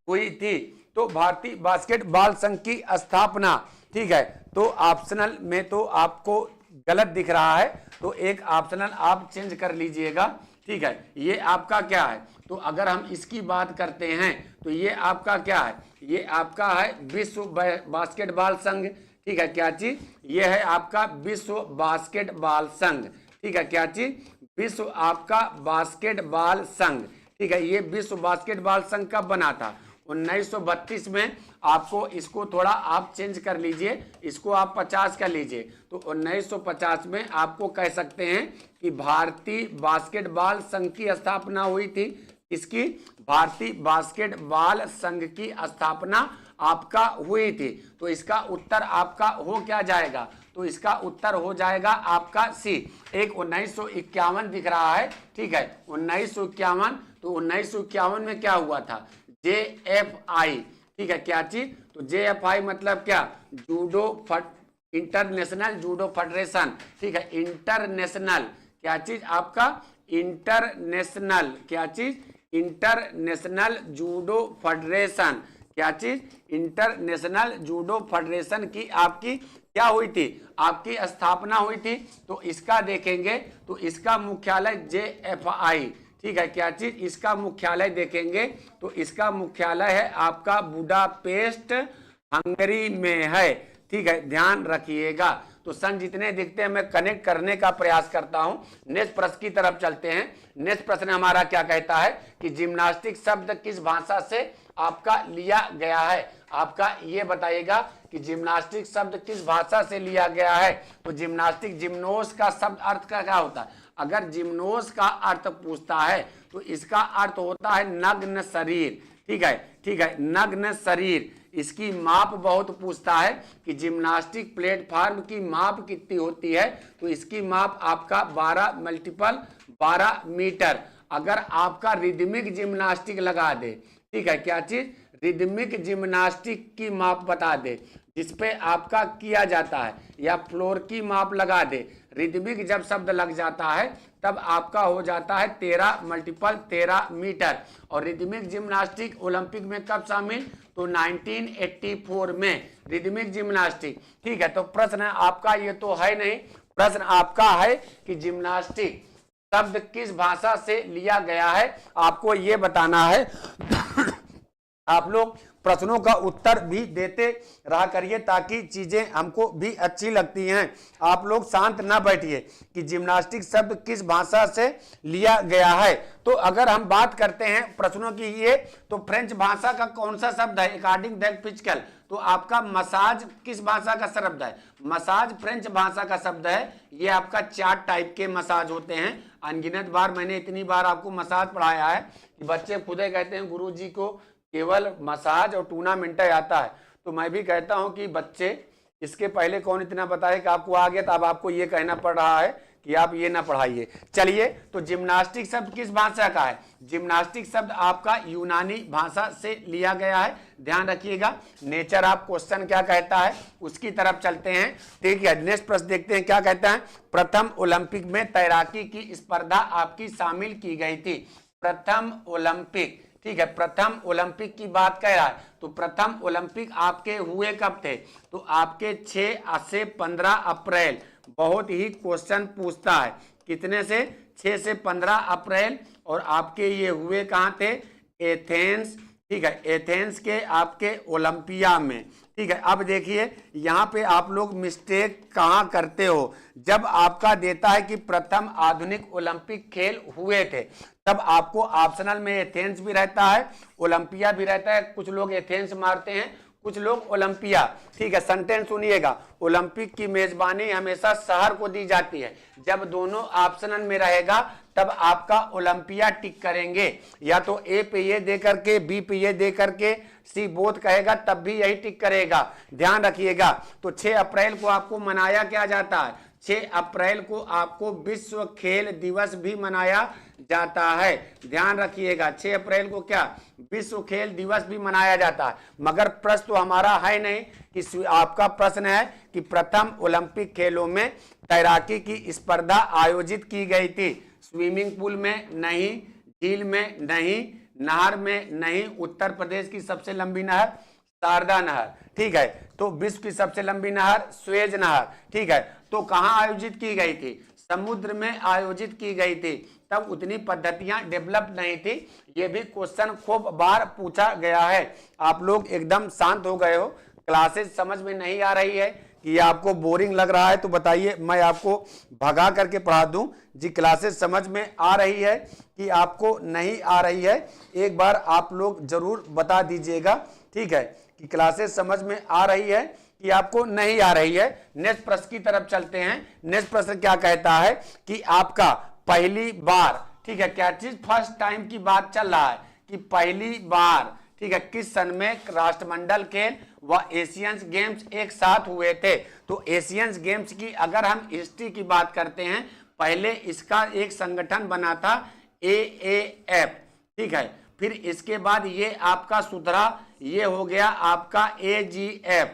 [SPEAKER 1] हुई थी। तो भारतीय बास्केटबॉल संघ की स्थापना, ठीक है, तो ऑप्शनल में तो आपको गलत दिख रहा है, तो एक ऑप्शनल आप चेंज कर लीजिएगा। ठीक है, ये आपका क्या है? तो अगर हम इसकी बात करते हैं तो ये आपका क्या है? ये आपका है विश्व बास्केटबॉल संघ। ठीक है, क्या चीज? ये है आपका विश्व बास्केटबॉल संघ। ठीक है, क्या चीज? विश्व आपका बास्केटबॉल संघ। ठीक है, ये विश्व बास्केटबॉल संघ कब बना था? 1932 में। आपको इसको थोड़ा आप चेंज कर लीजिए, इसको आप 50 कर लीजिए। तो 1950 में आपको कह सकते हैं कि भारतीय बास्केटबॉल संघ की स्थापना हुई थी। इसकी भारतीय बास्केटबॉल संघ की स्थापना आपका हुई थी। तो इसका उत्तर आपका हो क्या जाएगा? तो इसका उत्तर हो जाएगा आपका सी। एक 1951 दिख रहा है, ठीक है, 1951। तो 1951 में क्या हुआ था? JFI, ठीक है, क्या चीज? तो JFI मतलब क्या? International judo federation. ठीक है, इंटरनेशनल क्या चीज? आपका इंटरनेशनल क्या चीज? International judo federation. क्या चीज? इंटरनेशनल जूडो फेडरेशन की आपकी क्या हुई थी? आपकी स्थापना हुई थी। तो इसका देखेंगे तो इसका मुख्यालय JFI, ठीक है, क्या चीज? इसका मुख्यालय देखेंगे तो इसका मुख्यालय है आपका बुडापेस्ट, हंगरी में है। ठीक है, ध्यान रखिएगा। तो सन जितने दिखते हैं मैं कनेक्ट करने का प्रयास करता हूं। नेक्स्ट प्रश्न की तरफ चलते हैं। नेक्स्ट प्रश्न हमारा क्या कहता है कि जिम्नास्टिक शब्द किस भाषा से आपका लिया गया है? आपका ये बताइएगा कि जिम्नास्टिक शब्द किस भाषा से लिया गया है। तो जिम्नास्टिक, जिम्नोस का शब्द अर्थ का क्या होता है? अगर जिम्नोस का अर्थ पूछता है तो इसका अर्थ होता है नग्न शरीर। ठीक है, ठीक है, नग्न शरीर, इसकी माप बहुत पूछता है कि जिम्नास्टिक प्लेटफॉर्म की माप कितनी होती है, तो इसकी माप आपका 12 × 12 मीटर। अगर आपका रिदमिक जिम्नास्टिक लगा दे, ठीक है, क्या चीज, रिदमिक जिम्नास्टिक की माप बता दे जिसपे आपका किया जाता है, या फ्लोर की माप लगा दे, रिदमिक जब शब्द लग जाता है तब आपका हो जाता है 13 × 13 मीटर। और रिदमिक जिम्नास्टिक ओलंपिक में कब शामिल, तो 1984 में रिदमिक जिम्नास्टिक। ठीक है, तो प्रश्न आपका ये तो है नहीं, प्रश्न आपका है कि जिम्नास्टिक शब्द किस भाषा से लिया गया है, आपको ये बताना है। आप लोग प्रश्नों का उत्तर भी देते रहा करिए ताकि चीजें हमको भी अच्छी लगती हैं। आप लोग शांत ना बैठिए कि जिम्नास्टिक शब्द किस भाषा से लिया गया है। तो अगर हम बात करते हैं प्रश्नों की, ये तो फ्रेंच भाषा का कौन सा शब्द है, अकॉर्डिंग दैट फिजिकल, तो आपका मसाज किस भाषा का शब्द है, मसाज फ्रेंच भाषा का शब्द है। ये आपका 4 टाइप के मसाज होते हैं। अनगिनत बार मैंने इतनी बार आपको मसाज पढ़ाया है कि बच्चे खुद ही कहते हैं गुरुजी को केवल मसाज और टूर्नामेंट आता है। तो मैं भी कहता हूं कि बच्चे, इसके पहले कौन इतना बताए कि आपको आ गया, तो अब आपको ये कहना पड़ रहा है कि आप ये ना पढ़ाइए। चलिए, तो जिम्नास्टिक शब्द किस भाषा का है, जिम्नास्टिक शब्द आपका यूनानी भाषा से लिया गया है, ध्यान रखिएगा। नेचर ऑफ क्वेश्चन क्या कहता है उसकी तरफ चलते हैं। ठीक है, नेक्स्ट प्रश्न देखते हैं क्या कहता है। प्रथम ओलंपिक में तैराकी की स्पर्धा आपकी शामिल की गई थी, प्रथम ओलंपिक, ठीक है, प्रथम ओलंपिक की बात कह रहा है। तो प्रथम ओलंपिक आपके हुए कब थे, तो आपके 6 से 15 अप्रैल। बहुत ही क्वेश्चन पूछता है, कितने से, 6 से 15 अप्रैल। और आपके ये हुए कहाँ थे, एथेंस, ठीक है, एथेंस के आपके ओलंपिया में। ठीक है, अब देखिए यहाँ पे आप लोग मिस्टेक कहाँ करते हो, जब आपका देता है कि प्रथम आधुनिक ओलंपिक खेल हुए थे, तब आपको ऑप्शनल में एथेंस भी रहता है, ओलंपिया भी रहता है। कुछ लोग एथेंस मारते हैं, कुछ लोग ओलंपिया। ठीक है, सेंटेंस सुनिएगा, ओलंपिक की मेजबानी हमेशा शहर को दी जाती है। जब दोनों ऑप्शनल में रहेगा तब आपका ओलंपिया टिक करेंगे, या तो ए पे ये दे करके, बी पे ये दे करके, सी बोथ कहेगा तब भी यही टिक करेगा, ध्यान रखिएगा। तो 6 अप्रैल को आपको मनाया क्या जाता है, 6 अप्रैल को आपको विश्व खेल दिवस भी मनाया जाता है, ध्यान रखिएगा। 6 अप्रैल को क्या, विश्व खेल दिवस भी मनाया जाता है। मगर प्रश्न तो हमारा है नहीं कि आपका प्रश्न है कि प्रथम ओलंपिक खेलों में तैराकी की स्पर्धा आयोजित की गई थी, स्विमिंग पूल में नहीं, झील में नहीं, नहर में नहीं। उत्तर प्रदेश की सबसे लंबी नहर शारदा नहर, ठीक है। तो विश्व की सबसे लंबी नहर स्वेज नहर, ठीक है। तो कहाँ आयोजित की गई थी, समुद्र में आयोजित की गई थी। तब उतनी पद्धतियां डेवलप नहीं थी। ये भी क्वेश्चन खूब बार पूछा गया है। आप लोग एकदम शांत हो गए हो, क्लासेस समझ में नहीं आ रही है कि आपको बोरिंग लग रहा है, तो बताइए मैं आपको भगा करके पढ़ा दूं जी। क्लासेस समझ में आ रही है कि आपको नहीं आ रही है, एक बार आप लोग जरूर बता दीजिएगा, ठीक है, कि क्लासेस समझ में आ रही है कि आपको नहीं आ रही है। नेक्स्ट प्रश्न की तरफ चलते हैं। नेक्स्ट प्रश्न क्या कहता है कि आपका पहली बार, ठीक है, क्या चीज, फर्स्ट टाइम की बात चल रहा है कि पहली बार, ठीक है, किस सन में राष्ट्रमंडल खेल व एशियंस गेम्स एक साथ हुए थे। तो एशियंस गेम्स की अगर हम हिस्ट्री की बात करते हैं, पहले इसका एक संगठन बना था AAF, ठीक है, फिर इसके बाद ये आपका सुधरा, ये हो गया आपका AGF,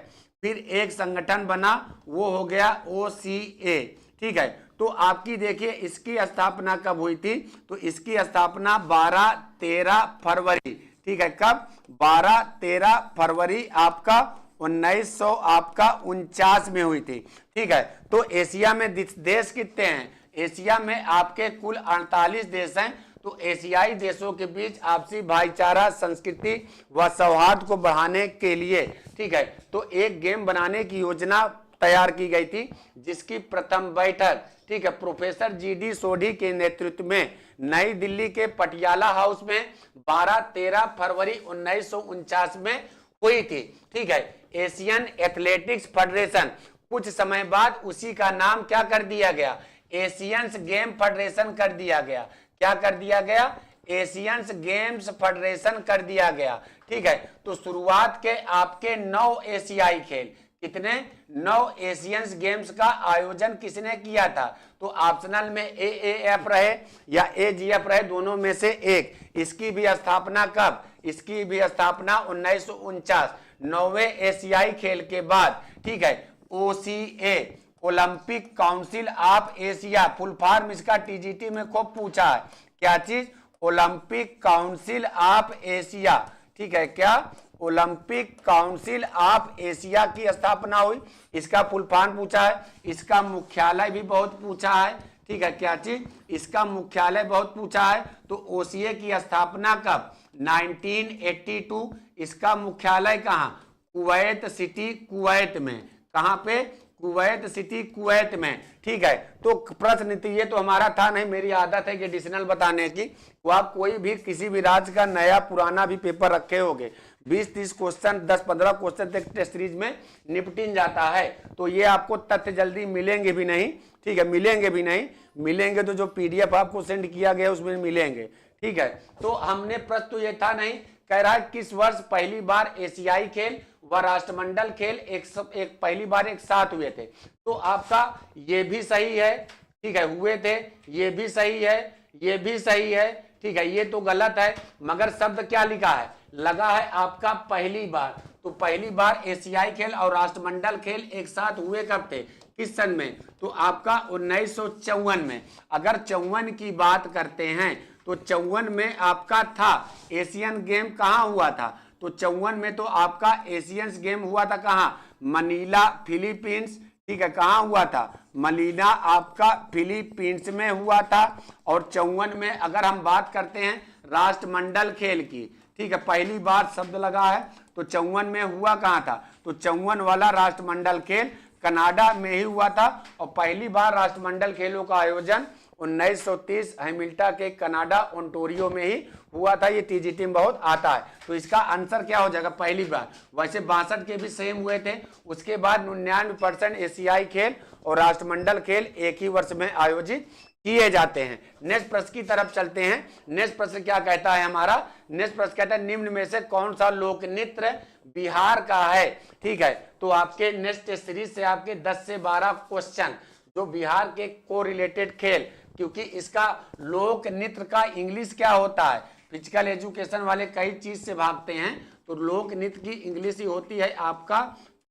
[SPEAKER 1] फिर एक संगठन बना वो हो गया OCA, ठीक है। तो आपकी देखिए इसकी स्थापना कब हुई थी, तो इसकी स्थापना 12-13 फरवरी, ठीक है, कब, 12-13 फरवरी आपका 1949 में हुई थी, ठीक है। तो एशिया में देश कितने हैं, एशिया में आपके कुल 48 देश हैं। तो एशियाई देशों के बीच आपसी भाईचारा, संस्कृति व सौहार्द को बढ़ाने के लिए, ठीक है, तो एक गेम बनाने की योजना तैयार की गई थी, जिसकी प्रथम बैठक, ठीक है, प्रोफेसर GD सोढ़ी के नेतृत्व में नई दिल्ली के पटियाला हाउस में 12-13 फरवरी 1949 में हुई थी, ठीक है। एशियन एथलेटिक्स फेडरेशन, कुछ समय बाद उसी का नाम क्या कर दिया गया, एशियंस गेम फेडरेशन कर दिया गया। क्या कर दिया गया, एशियंस गेम्स फेडरेशन कर दिया गया, ठीक है। तो शुरुआत के आपके 9 एशियाई खेल, कितने? 9 एशियंस गेम्स का आयोजन किसने किया था? तो ऑप्शनल में AAF रहे या AGF रहे, दोनों में से एक। इसकी भी स्थापना कब? इसकी भी स्थापना 1949, 9वें एशियाई खेल के बाद, ठीक है। OCA, Olympic council of Asia, full form इसका TGT में खूब पूछा है। क्या चीज? ओलंपिक काउंसिल ऑफ एशिया, ठीक है। क्या? ओलंपिक काउंसिल ऑफ एशिया की स्थापना हुई, इसका फुल फॉर्म पूछा है। इसका मुख्यालय भी बहुत पूछा है, ठीक है। क्या चीज? इसका मुख्यालय बहुत पूछा है। तो OCA की स्थापना कब? 1982। इसका मुख्यालय कहाँ? कुवैत सिटी, कुवैत में। कहाँ पे? कुवैत सिटी, कुवैत में, ठीक है। तो प्रश्न ये तो हमारा था नहीं, मेरी आदत है कि एडिशनल बताने की। वो आप कोई भी किसी भी राज्य का नया पुराना भी पेपर रखे होगे, 20-30 क्वेश्चन, 10-15 क्वेश्चन तक टेस्ट सीरीज में निपटिन जाता है। तो ये आपको तथ्य जल्दी मिलेंगे भी नहीं, ठीक है। मिलेंगे भी नहीं, मिलेंगे तो जो PDF आपको सेंड किया गया उसमें मिलेंगे, ठीक है। तो हमने प्रश्न तो ये था नहीं, कह रहा है किस वर्ष पहली बार एशियाई खेल व राष्ट्रमंडल खेल एक पहली बार एक साथ हुए थे? तो आपका ये भी सही है, ठीक है, हुए थे। ये भी सही है, ये भी सही है, ठीक है। ये तो गलत है, मगर शब्द क्या लिखा है? लगा है आपका पहली बार। तो पहली बार एशियाई खेल और राष्ट्रमंडल खेल एक साथ हुए कब थे? किस सन में? तो आपका 1954 में। अगर 54 की बात करते हैं तो 54 में आपका था एशियन गेम। कहाँ हुआ था? तो 54 में तो आपका एशियंस गेम हुआ था कहाँ? मनीला, फिलीपींस, ठीक है। कहाँ हुआ था? मनीला आपका फिलीपींस में हुआ था। और 54 में अगर हम बात करते हैं राष्ट्रमंडल खेल की, ठीक है, पहली बार शब्द लगा है, तो 54 में हुआ कहाँ था? तो 54 वाला राष्ट्रमंडल खेल कनाडा में ही हुआ था। और पहली बार राष्ट्रमंडल खेलों का आयोजन 1930 हैमिल्टन के कनाडा ओंटारियो में ही हुआ था। ये TGT में बहुत आता है। तो इसका आंसर क्या हो जाएगा? पहली बार। वैसे 62 के भी सेम हुए थे। उसके बाद 99% एशियाई खेल और राष्ट्रमंडल खेल एक ही वर्ष में आयोजित किए जाते हैं। नेक्स्ट प्रश्न की तरफ चलते हैं। नेक्स्ट प्रश्न क्या कहता है हमारा? नेक्स्ट प्रश्न कहता है निम्न में से कौन सा लोक नृत्य बिहार का है? ठीक है। तो आपके नेक्स्ट सीरीज से आपके 10 से 12 क्वेश्चन जो बिहार के को रिलेटेड खेल, क्योंकि इसका लोक नृत्य का इंग्लिश क्या होता है? फिजिकल एजुकेशन वाले कई चीज से भागते हैं, तो लोक नृत्य की इंग्लिश ही होती है आपका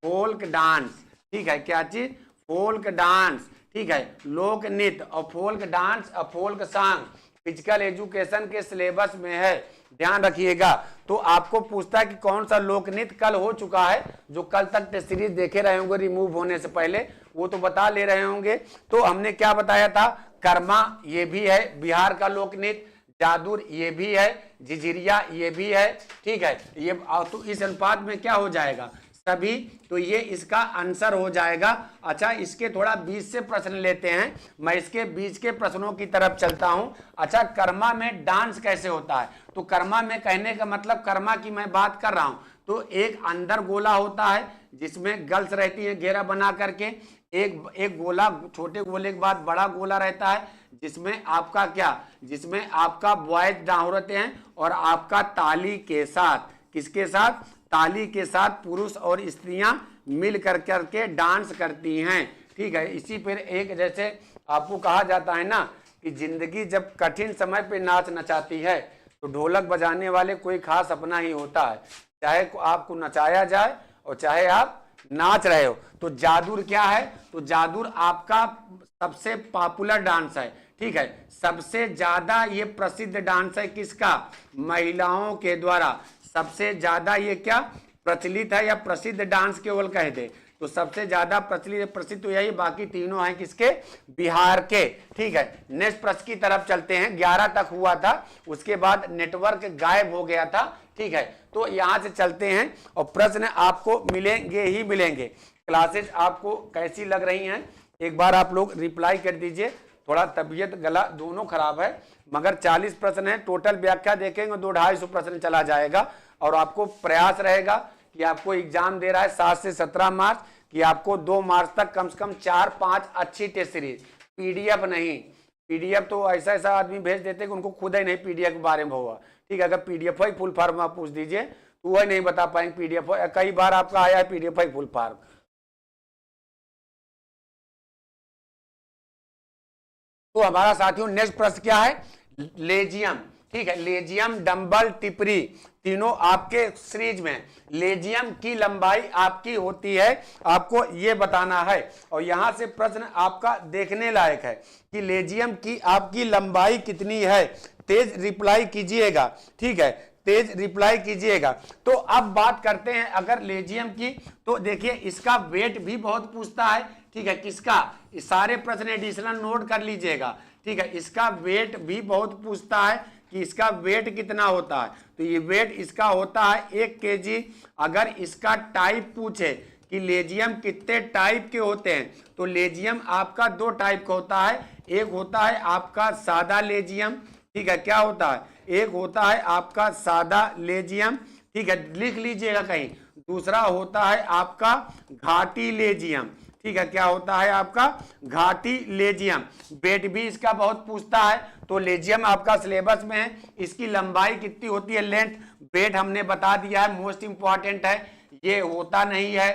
[SPEAKER 1] फोल्क डांस, ठीक है। क्या चीज? फोल्क डांस, ठीक है। लोक नृत्य और फोल्क डांस और फोल्क सॉन्ग फिजिकल एजुकेशन के सिलेबस में है, ध्यान रखिएगा। तो आपको पूछता है कि कौन सा लोक नृत्य कल हो चुका है, जो कल तक टेस्ट सीरीज देखे रहे होंगे रिमूव होने से पहले, वो तो बता ले रहे होंगे। तो हमने क्या बताया था? कर्मा ये भी है बिहार का लोक नृत्य, जादूर ये भी है, झिझिरिया ये भी है, ठीक है। ये तो इस अनुपात में क्या हो जाएगा? सभी। तो ये इसका आंसर हो जाएगा। अच्छा, इसके थोड़ा बीच से प्रश्न लेते हैं। मैं इसके बीच के प्रश्नों की तरफ चलता हूं। अच्छा, कर्मा में डांस कैसे होता है? तो कर्मा में कहने का मतलब, कर्मा की मैं बात कर रहा हूं, तो एक अंदर गोला होता है जिसमें गर्ल्स रहती है घेरा बना करके, एक गोला, छोटे गोले के बाद बड़ा गोला रहता है जिसमें आपका क्या, जिसमें आपका बॉयज डांस होते हैं और आपका ताली के साथ, किसके साथ? ताली के साथ पुरुष और स्त्रियां मिल करके डांस करती हैं, ठीक है। इसी पर एक, जैसे आपको कहा जाता है ना कि जिंदगी जब कठिन समय पे नाच नचाती है तो ढोलक बजाने वाले कोई खास अपना ही होता है, चाहे आपको नचाया जाए और चाहे आप नाच रहे हो। तो जादूर क्या है? तो जादूर आपका सबसे पॉपुलर डांस है, ठीक है। सबसे ज्यादा ये प्रसिद्ध डांस है किसका? महिलाओं के द्वारा सबसे ज्यादा ये क्या प्रचलित है, या प्रसिद्ध डांस केवल कह दे तो सबसे ज्यादा प्रसिद्ध तो यही, बाकी तीनों हैं किसके? बिहार के, ठीक है। नेक्स्ट प्रश्न की तरफ चलते हैं। 11 तक हुआ था, उसके बाद नेटवर्क गायब हो गया था, ठीक है। तो यहां से चलते हैं और प्रश्न आपको मिलेंगे ही मिलेंगे। क्लासेज आपको कैसी लग रही हैं एक बार आप लोग रिप्लाई कर दीजिए। थोड़ा तबीयत गला दोनों खराब है, मगर 40 प्रश्न है, टोटल व्याख्या देखेंगे 200-250 प्रश्न चला जाएगा। और आपको प्रयास रहेगा कि आपको एग्जाम दे रहा है 7 से 17 मार्च, कि आपको 2 मार्च तक कम से कम 4-5 अच्छी टेस्ट सीरीज, PDF नहीं, PDF तो ऐसा ऐसा आदमी भेज देते कि उनको खुद ही नहीं PDF के बारे में होगा, ठीक है। अगर PDF ही फुल फॉर्म आप पूछ दीजिए तो वह नहीं बता पाएंगे पीडीएफ, कई बार आपका आया है पीडीएफ फुल फॉर्म। तो हमारा साथियों नेक्स्ट प्रश्न क्या है, लेजियम, ठीक है, लेजियम, डंबल, टिपरी, तीनों आपके सीरीज में लेजियम की लंबाई आपकी होती है, आपको ये बताना है। और यहां से प्रश्न आपका देखने लायक है कि लेजियम की आपकी लंबाई कितनी है, तेज रिप्लाई कीजिएगा, ठीक है, तेज रिप्लाई कीजिएगा। तो अब बात करते हैं अगर लेजियम की, तो देखिए इसका वेट भी बहुत पूछता है, ठीक है, किसका, सारे प्रश्न एडिशनल नोट कर लीजिएगा, ठीक है, इसका वेट भी बहुत पूछता है कि इसका वेट कितना होता है। तो ये वेट इसका होता है 1 kg। अगर इसका टाइप पूछे कि लेजियम कितने टाइप के होते हैं, तो लेजियम आपका 2 टाइप का होता है, एक होता है आपका सादा लेजियम, ठीक है, क्या होता है, एक होता है आपका सादा लेजियम, ठीक है, लिख लीजिएगा कहीं, दूसरा होता है आपका घाटी लेजियम, ठीक है, क्या होता है आपका घाटी लेजियम। वेट भी इसका बहुत पूछता है, तो लेजियम आपका सिलेबस में है, इसकी लंबाई कितनी होती है, लेंथ, वेट हमने बता दिया है, मोस्ट इंपॉर्टेंट है, ये होता नहीं है,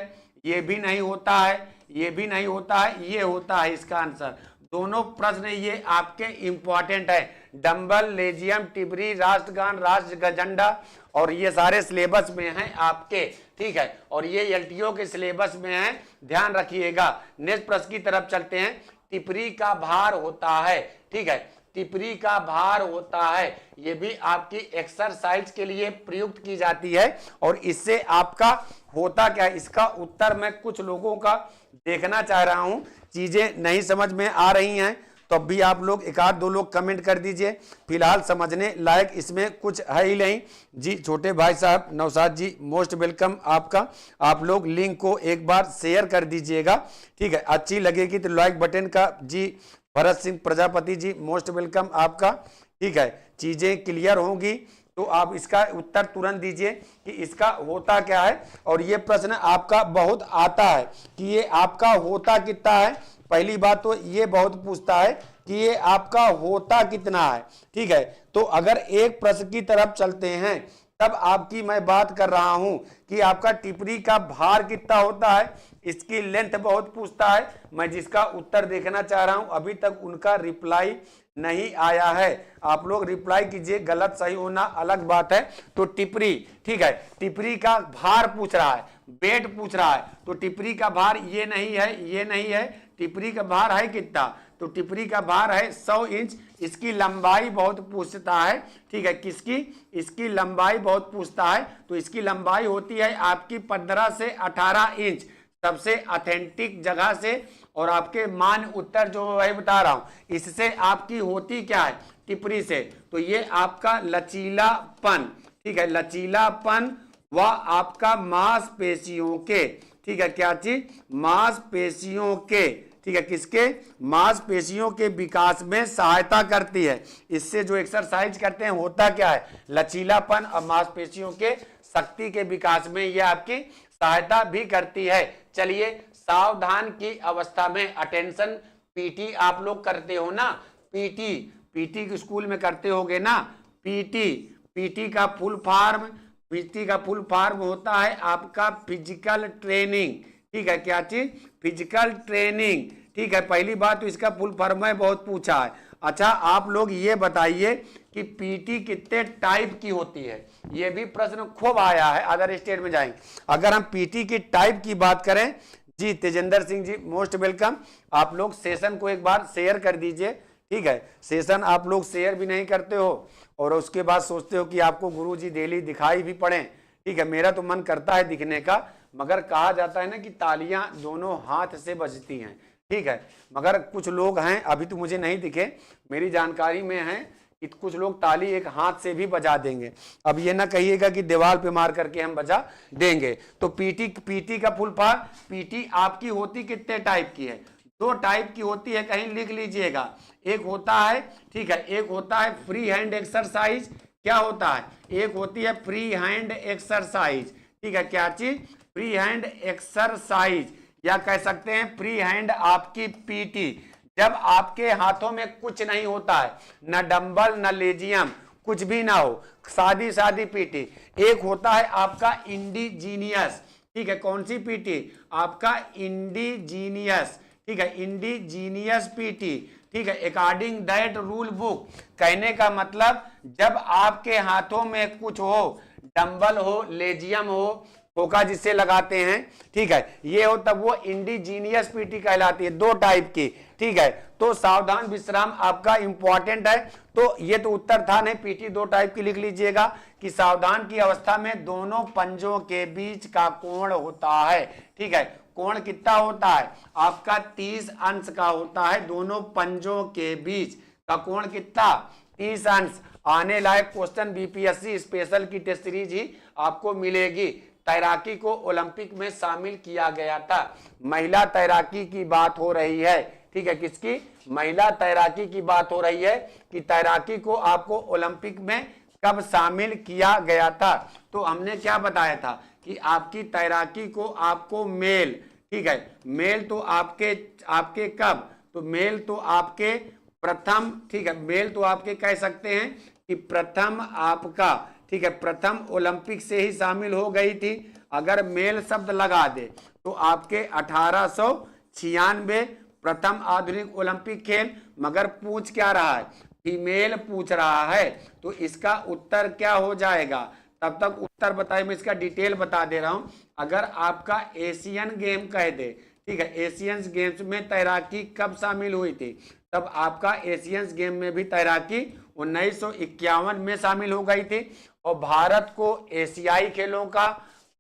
[SPEAKER 1] ये भी नहीं होता है, ये भी नहीं होता है, ये होता है इसका आंसर। दोनों प्रश्न ये आपके इंपॉर्टेंट है, डंबल, लेजियम, टिबरी, राष्ट्रगान, राष्ट्र झंडा, और ये सारे सिलेबस में हैं आपके, ठीक है, और ये एलटीओ के सिलेबस में है, ध्यान रखिएगा। नेक्स्ट प्रश्न की तरफ चलते हैं, टिपरी का भार होता है, ठीक है, टिपरी का भार होता है, ये भी आपकी एक्सरसाइज के लिए प्रयुक्त की जाती है, और इससे आपका होता क्या है, इसका उत्तर मैं कुछ लोगों का देखना चाह रहा हूं, चीजें नहीं समझ में आ रही हैं तो अब भी आप लोग 1-2 लोग कमेंट कर दीजिए, फिलहाल समझने लायक इसमें कुछ है ही नहीं जी। छोटे भाई साहब नौशाद जी मोस्ट वेलकम आपका, आप लोग लिंक को एक बार शेयर कर दीजिएगा, ठीक है, अच्छी लगेगी तो लाइक बटन का जी। भरत सिंह प्रजापति जी मोस्ट वेलकम आपका, ठीक है, चीजें क्लियर होंगी तो आप इसका उत्तर तुरंत दीजिए कि इसका होता क्या है। और ये प्रश्न आपका बहुत आता है कि ये आपका होता कितना है, पहली बात तो ये बहुत पूछता है कि ये आपका होता कितना है, ठीक है। तो अगर एक प्रश्न की तरफ चलते हैं तब आपकी मैं बात कर रहा हूं कि आपका टिपरी का भार कितना होता है, इसकी लेंथ बहुत पूछता है, मैं जिसका उत्तर देखना चाह रहा हूं, अभी तक उनका रिप्लाई नहीं आया है, आप लोग रिप्लाई कीजिए, गलत सही होना अलग बात है। तो टिपरी, ठीक है, टिपरी का भार पूछ रहा है, वेट पूछ रहा है, तो टिपरी का भार ये नहीं है, ये नहीं है, टिपरी का भार है कितना, तो टिपरी का भार है 100 इंच। इसकी लंबाई बहुत पूछता है, ठीक है, किसकी, इसकी लंबाई बहुत पूछता है, तो इसकी लंबाई होती है आपकी 15 से 18 इंच, सबसे ऑथेंटिक जगह से, और आपके मान उत्तर जो मैं बता रहा हूं इससे आपकी होती क्या है, टिपरी से, तो ये आपका लचीलापन, ठीक है, लचीलापन व आपका मांसपेशियों के, ठीक है, क्या चीज, मांसपेशियों के, ठीक है, किसके, मांसपेशियों के विकास में सहायता करती है। इससे जो एक्सरसाइज करते हैं होता क्या है, लचीलापन और मांसपेशियों के शक्ति के विकास में ये आपकी सहायता भी करती है। चलिए, सावधान की अवस्था में अटेंशन, पीटी आप लोग करते हो ना, पीटी, पीटी स्कूल में करते होगे ना, पीटी, पीटी का फुल फॉर्म, पीटी का फुल फॉर्म होता है आपका फिजिकल ट्रेनिंग, ठीक है, क्या चीज, फिजिकल ट्रेनिंग, ठीक है। पहली बात तो इसका फुल फॉर्म है, बहुत पूछा है। अच्छा, आप लोग ये बताइए कि पीटी कितने टाइप की होती है, ये भी प्रश्न खूब आया है, अदर स्टेट में जाएंगे। अगर हम पीटी की टाइप की बात करें जी, तेजेंद्र सिंह जी मोस्ट वेलकम, आप लोग सेशन को एक बार शेयर कर दीजिए, ठीक है, सेशन आप लोग शेयर भी नहीं करते हो और उसके बाद सोचते हो कि आपको गुरुजी डेली दिखाई भी पड़े, ठीक है, मेरा तो मन करता है दिखने का, मगर कहा जाता है ना कि तालियां दोनों हाथ से बजती हैं, ठीक है, मगर कुछ लोग हैं, अभी तो मुझे नहीं दिखे, मेरी जानकारी में है कि कुछ लोग ताली एक हाथ से भी बजा देंगे। अब ये ना कहिएगा कि दीवार पे मार करके हम बजा देंगे। तो पीटी का फुल फॉर्म, पीटी आपकी होती कितने टाइप की है, 2 टाइप की होती है, कहीं लिख लीजिएगा। एक होता है, ठीक है, एक होता है फ्री हैंड एक्सरसाइज, क्या होता है, एक होती है फ्री हैंड एक्सरसाइज, ठीक है, क्या चीज, फ्री हैंड एक्सरसाइज, या कह सकते हैं फ्री हैंड आपकी पीटी, जब आपके हाथों में कुछ नहीं होता है, न डंबल न लेजियम, कुछ भी ना हो, सादी सादी पीटी। एक होता है आपका इंडिजीनियस, ठीक है, कौन सी पीटी, आपका इंडिजीनियस, ठीक है, इंडिजीनियस पीटी, ठीक है, अकॉर्डिंग दैट रूल बुक। कहने का मतलब जब आपके हाथों में कुछ हो, डंबल हो, लेजियम हो, फोका जिससे लगाते हैं, ठीक है, ये हो, तब वो इंडिजीनियस पीटी कहलाती है, 2 टाइप की, ठीक है। तो सावधान विश्राम आपका इंपॉर्टेंट है। तो ये तो उत्तर था नहीं, पीटी 2 टाइप की लिख लीजिएगा कि सावधान की अवस्था में दोनों पंजों के बीच का कोण होता है, ठीक है। कोण कितना होता है आपका, 30 अंश का होता है, दोनों पंजों के बीच का कोण कितना, 30 अंश। आने लायक क्वेश्चन बीपीएससी स्पेशल की टेस्ट सीरीज ही आपको मिलेगी। तैराकी को ओलंपिक में शामिल किया गया था, महिला तैराकी की बात हो रही है, ठीक है, किसकी, महिला तैराकी की बात हो रही है कि तैराकी को आपको ओलंपिक में कब शामिल किया गया था। तो हमने क्या बताया था कि आपकी तैराकी को आपको मेल, ठीक है, मेल तो आपके कब, तो मेल तो आपके प्रथम, ठीक है, मेल तो आपके कह सकते हैं कि प्रथम आपका, ठीक है, प्रथम ओलंपिक से ही शामिल हो गई थी। अगर मेल शब्द लगा दे तो आपके 1896 प्रथम आधुनिक ओलंपिक खेल, मगर पूछ क्या रहा है, फीमेल पूछ रहा है, तो इसका उत्तर क्या हो जाएगा। तब तक उत्तर बताइए, मैं इसका डिटेल बता दे रहा हूं। अगर आपका एशियन गेम कह दे, ठीक है, एशियन गेम्स में तैराकी कब शामिल हुई थी, तब आपका एशियन गेम में भी तैराकी 1951 में शामिल हो गई थी। और भारत को एशियाई खेलों का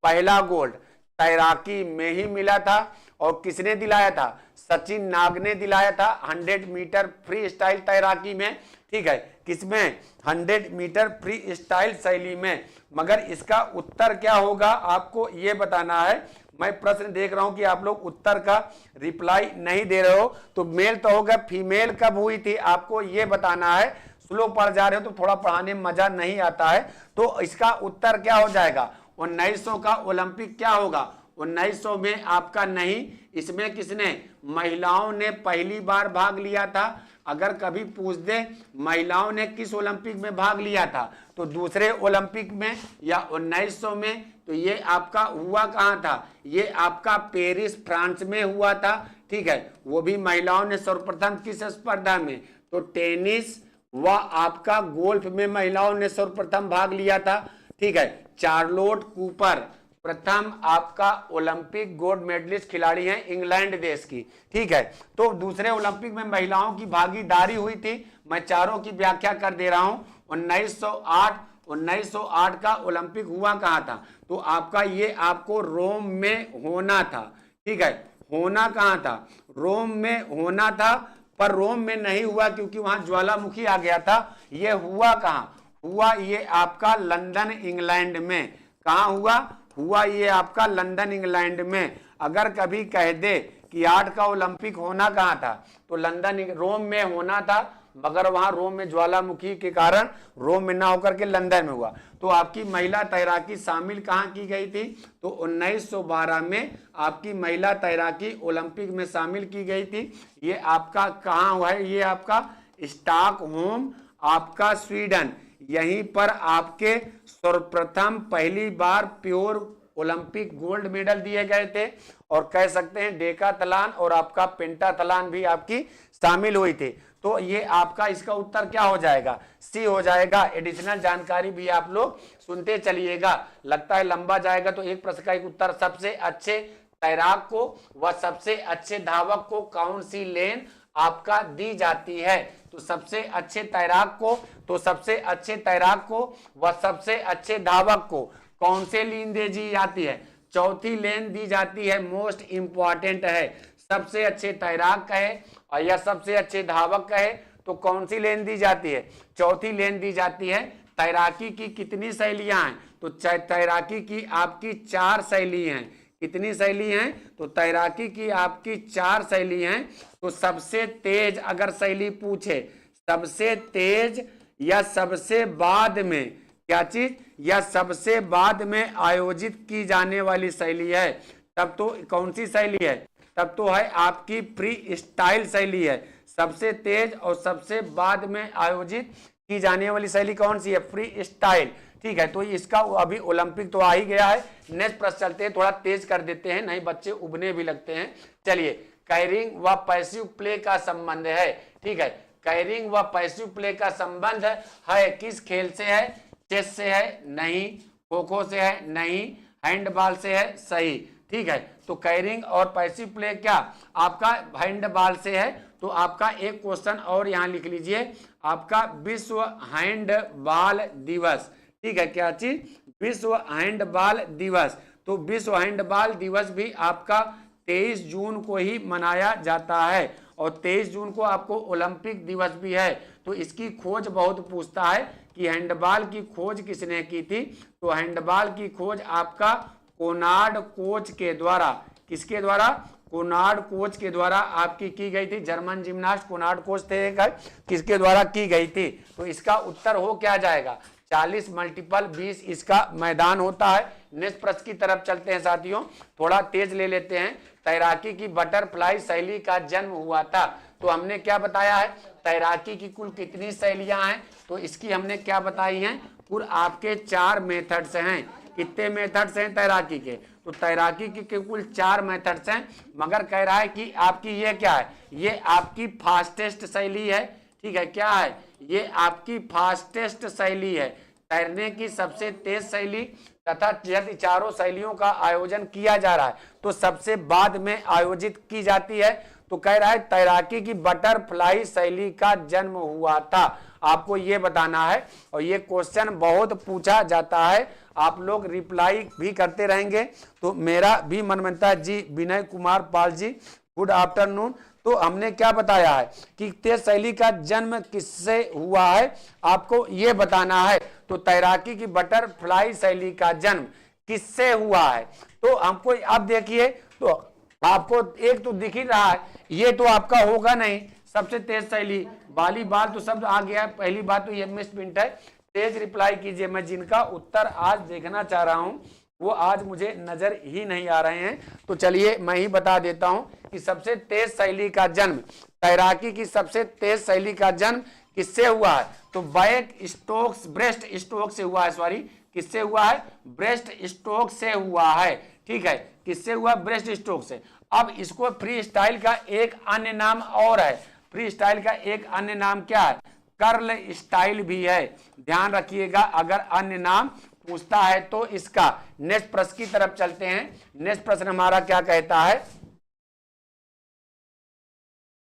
[SPEAKER 1] पहला गोल्ड तैराकी में ही मिला था। और किसने दिलाया था, सचिन नाग ने दिलाया था 100 मीटर फ्री स्टाइल तैराकी में, ठीक है, किसमें, 100 मीटर फ्री स्टाइल शैली में। मगर इसका उत्तर क्या होगा आपको ये बताना है। मैं प्रश्न देख रहा हूं कि आप लोग उत्तर का रिप्लाई नहीं दे रहे हो, तो मेल तो होगा, फीमेल कब हुई थी आपको ये बताना है। स्लो पढ़ जा रहे हो तो थोड़ा पढ़ाने में मजा नहीं आता है। तो इसका उत्तर क्या हो जाएगा, 1900 का ओलंपिक क्या होगा, 1900 में आपका नहीं, इसमें किसने, महिलाओं ने पहली बार भाग लिया था। अगर कभी पूछ दे महिलाओं ने किस ओलंपिक में भाग लिया था, तो दूसरे ओलंपिक में या 1900 में, तो ये आपका हुआ कहाँ था, ये आपका पेरिस फ्रांस में हुआ था, ठीक है। वो भी महिलाओं ने सर्वप्रथम किस स्पर्धा में, तो टेनिस व आपका गोल्फ में महिलाओं ने सर्वप्रथम भाग लिया था, ठीक है। चार्लोट कूपर प्रथम आपका ओलंपिक गोल्ड मेडलिस्ट खिलाड़ी हैं इंग्लैंड देश की, ठीक है। तो दूसरे ओलंपिक में महिलाओं की भागीदारी हुई थी, मैं चारों की व्याख्या कर दे रहा हूं। 1908 का ओलंपिक हुआ कहां था, तो आपका ये आपको रोम में होना था, ठीक है। होना कहां था, रोम में होना था, पर रोम में नहीं हुआ क्योंकि वहां ज्वालामुखी आ गया था। ये हुआ कहां, हुआ ये आपका लंदन इंग्लैंड में। कहां हुआ, हुआ ये आपका लंदन इंग्लैंड में। अगर कभी कह दे कि 8 का ओलंपिक होना कहां था, तो लंदन, रोम में होना था, मगर वहां रोम में ज्वालामुखी के कारण रोम में ना होकर के लंदन में हुआ। तो आपकी महिला तैराकी शामिल कहां की गई थी, तो 1912 में आपकी महिला तैराकी ओलंपिक में शामिल की गई थी। ये आपका कहां हुआ है, ये आपका स्टॉकहोम आपका स्वीडन, यहीं पर आपके सर्वप्रथम पहली बार प्योर ओलंपिक गोल्ड मेडल दिए गए थे। और कह सकते हैं डेकाथलॉन और आपका पेंटाथलॉन भी आपकी शामिल हुई थी। तो ये आपका इसका उत्तर क्या हो जाएगा, सी हो जाएगा। एडिशनल जानकारी भी आप लोग सुनते चलिएगा, लगता है लंबा जाएगा तो एक प्रश्न का एक उत्तर। सबसे अच्छे तैराक को व सबसे अच्छे धावक को कौन सी लेन आपका दी जाती है, तो सबसे अच्छे तैराक को, तो सबसे अच्छे तैराक को व सबसे अच्छे धावक को कौन से लेन दी जाती है, चौथी लेन दी जाती है। मोस्ट इंपॉर्टेंट है, सबसे अच्छे तैराक कहे और या सबसे अच्छे धावक कहे तो कौन सी लेन दी जाती है, चौथी लेन दी जाती है। तैराकी की कितनी शैलियां हैं, तो तैराकी की आपकी 4 शैली हैं। कितनी शैली हैं, तो तैराकी की आपकी 4 शैली हैं। तो सबसे तेज अगर शैली पूछे, सबसे तेज या सबसे बाद में क्या चीज, या सबसे बाद में आयोजित की जाने वाली शैली है, तब तो कौन सी शैली है, तब तो है आपकी फ्री स्टाइल शैली है। सबसे तेज और सबसे बाद में आयोजित की जाने वाली शैली कौन सी है? Free style. ठीक है, तो इसका अभी ओलंपिक तो आ ही गया है। नेक्स्ट प्रश्न चलते हैं, थोड़ा तेज कर देते हैं, नहीं बच्चे उबने भी लगते हैं। चलिए, कैरिंग व पैसिव प्ले का संबंध है। ठीक है, कैरिंग व पैसिव प्ले का संबंध है किस खेल से है? चेस से है? नहीं। खो खो से है? नहीं। हैंडबॉल से है? सही। ठीक है, तो कैरिंग और पैसिव प्ले क्या आपका हैंडबॉल से है। तो आपका एक क्वेश्चन और यहां लिख लीजिए, आपका विश्व हैंडबॉल दिवस। ठीक है, क्या चीज? विश्व हैंडबॉल दिवस। तो विश्व हैंडबॉल दिवस भी आपका 23 जून को ही मनाया जाता है, और 23 जून को आपको ओलंपिक दिवस भी है। तो इसकी खोज बहुत पूछता है कि हैंडबॉल की खोज किसने की थी? तो हैंडबॉल की खोज आपका कोनार्ड कोच के द्वारा, किसके द्वारा? कोनार्ड कोच के द्वारा आपकी की गई थी। जर्मन जिम्नास्ट कोनार्ड कोच थे, किसके द्वारा की गई थी? तो इसका उत्तर हो क्या जाएगा? 40 मल्टीपल 20 इसका मैदान होता है। नेक्स्ट प्रश्न की तरफ चलते हैं साथियों, थोड़ा तेज ले लेते हैं। तैराकी की बटरफ्लाई शैली का जन्म हुआ था। तो हमने क्या बताया है? तैराकी की कुल कितनी शैलियां हैं? तो इसकी हमने क्या बताई हैं? कुल आपके 4 मेथड्स हैं। कितने मेथड्स हैं तैराकी के? तो तैराकी के कुल 4 मेथड्स हैं, मगर कह रहा है कि आपकी ये क्या है? ये आपकी फास्टेस्ट शैली है। ठीक है, क्या है? ये आपकी फास्टेस्ट शैली है, तैरने की सबसे तेज शैली। तथा यदि चारों शैलियों का आयोजन किया जा रहा है तो सबसे बाद में आयोजित की जाती है। तो कह रहा है तैराकी की बटरफ्लाई शैली का जन्म हुआ था। आपको ये बताना है, और ये क्वेश्चन बहुत पूछा जाता है, आप लोग रिप्लाई भी करते रहेंगे। तो मेरा भी मन बनता है जी। Vinay Kumar Pal ji, good afternoon. तो हमने क्या बताया है कि तेज शैली का जन्म किससे हुआ है, आपको ये बताना है। तो तैराकी की बटरफ्लाई शैली का जन्म किससे हुआ है? तो हमको अब देखिए, तो आपको एक तो दिख ही रहा है, ये तो आपका होगा नहीं सबसे तेज शैली। वॉलीबॉल तो शब्द आ गया। पहली बात तो ये मिस प्रिंट है। तेज रिप्लाई कीजिए। मैं जिनका उत्तर आज देखना चाह रहा हूं वो आज मुझे नजर ही नहीं आ रहे हैं। तो चलिए मैं ही बता देता हूं कि सबसे तेज शैली का जन्म, तैराकी की सबसे तेज शैली का जन्म किससे हुआ है? तो बैक स्ट्रोक्स, ब्रेस्ट स्ट्रोक से हुआ है। सॉरी, किससे हुआ है? ब्रेस्ट स्ट्रोक से हुआ है। ठीक है, किससे हुआ? ब्रेस्ट स्ट्रोक से। अब इसको फ्री स्टाइल का एक अन्य नाम और है। फ्री स्टाइल का एक अन्य नाम क्या है? कर्ल स्टाइल भी है। ध्यान रखिएगा, अगर अन्य नाम पूछता है तो इसका। नेक्स्ट प्रश्न की तरफ चलते हैं। नेक्स्ट प्रश्न हमारा क्या कहता है?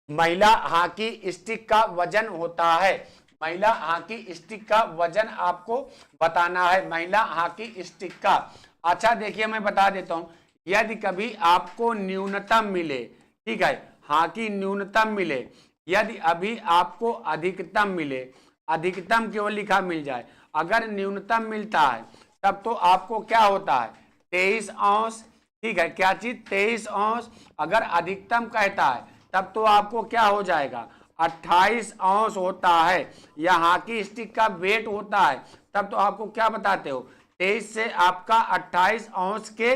[SPEAKER 1] महिला हॉकी स्टिक का वजन होता है। महिला हॉकी स्टिक का वजन आपको बताना है। महिला हॉकी स्टिक का, अच्छा देखिए मैं बता देता हूं, यदि कभी आपको न्यूनतम मिले, ठीक है, हॉकी न्यूनतम मिले, यदि अभी आपको अधिकतम मिले, अधिकतम केवल लिखा मिल जाए, अगर न्यूनतम मिलता है तब तो आपको क्या होता है? 23 अंश। ठीक है, क्या चीज? 23 अंश। अगर अधिकतम कहता है तब तो आपको क्या हो जाएगा? 28 अंश होता है। या हॉकी स्टिक का वेट होता है तब तो आपको क्या बताते हो? 23 से आपका 28 अंश के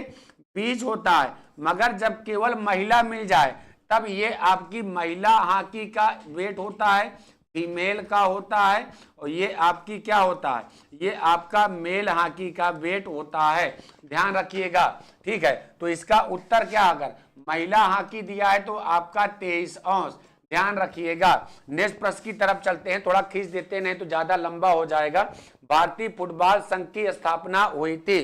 [SPEAKER 1] बीच होता है। मगर जब केवल महिला मिल जाए तब ये आपकी महिला हॉकी का वेट होता है, फीमेल का होता है, और ये आपकी क्या होता है? ये आपका मेल हॉकी का वेट होता है। ध्यान रखिएगा। ठीक है, तो इसका उत्तर क्या, अगर महिला हॉकी दिया है तो आपका 23 अंश। ध्यान रखिएगा। नेक्स्ट प्रश्न की तरफ चलते हैं, थोड़ा खींच देते नहीं तो ज्यादा लंबा हो जाएगा। भारतीय फुटबॉल संघ की स्थापना हुई थी।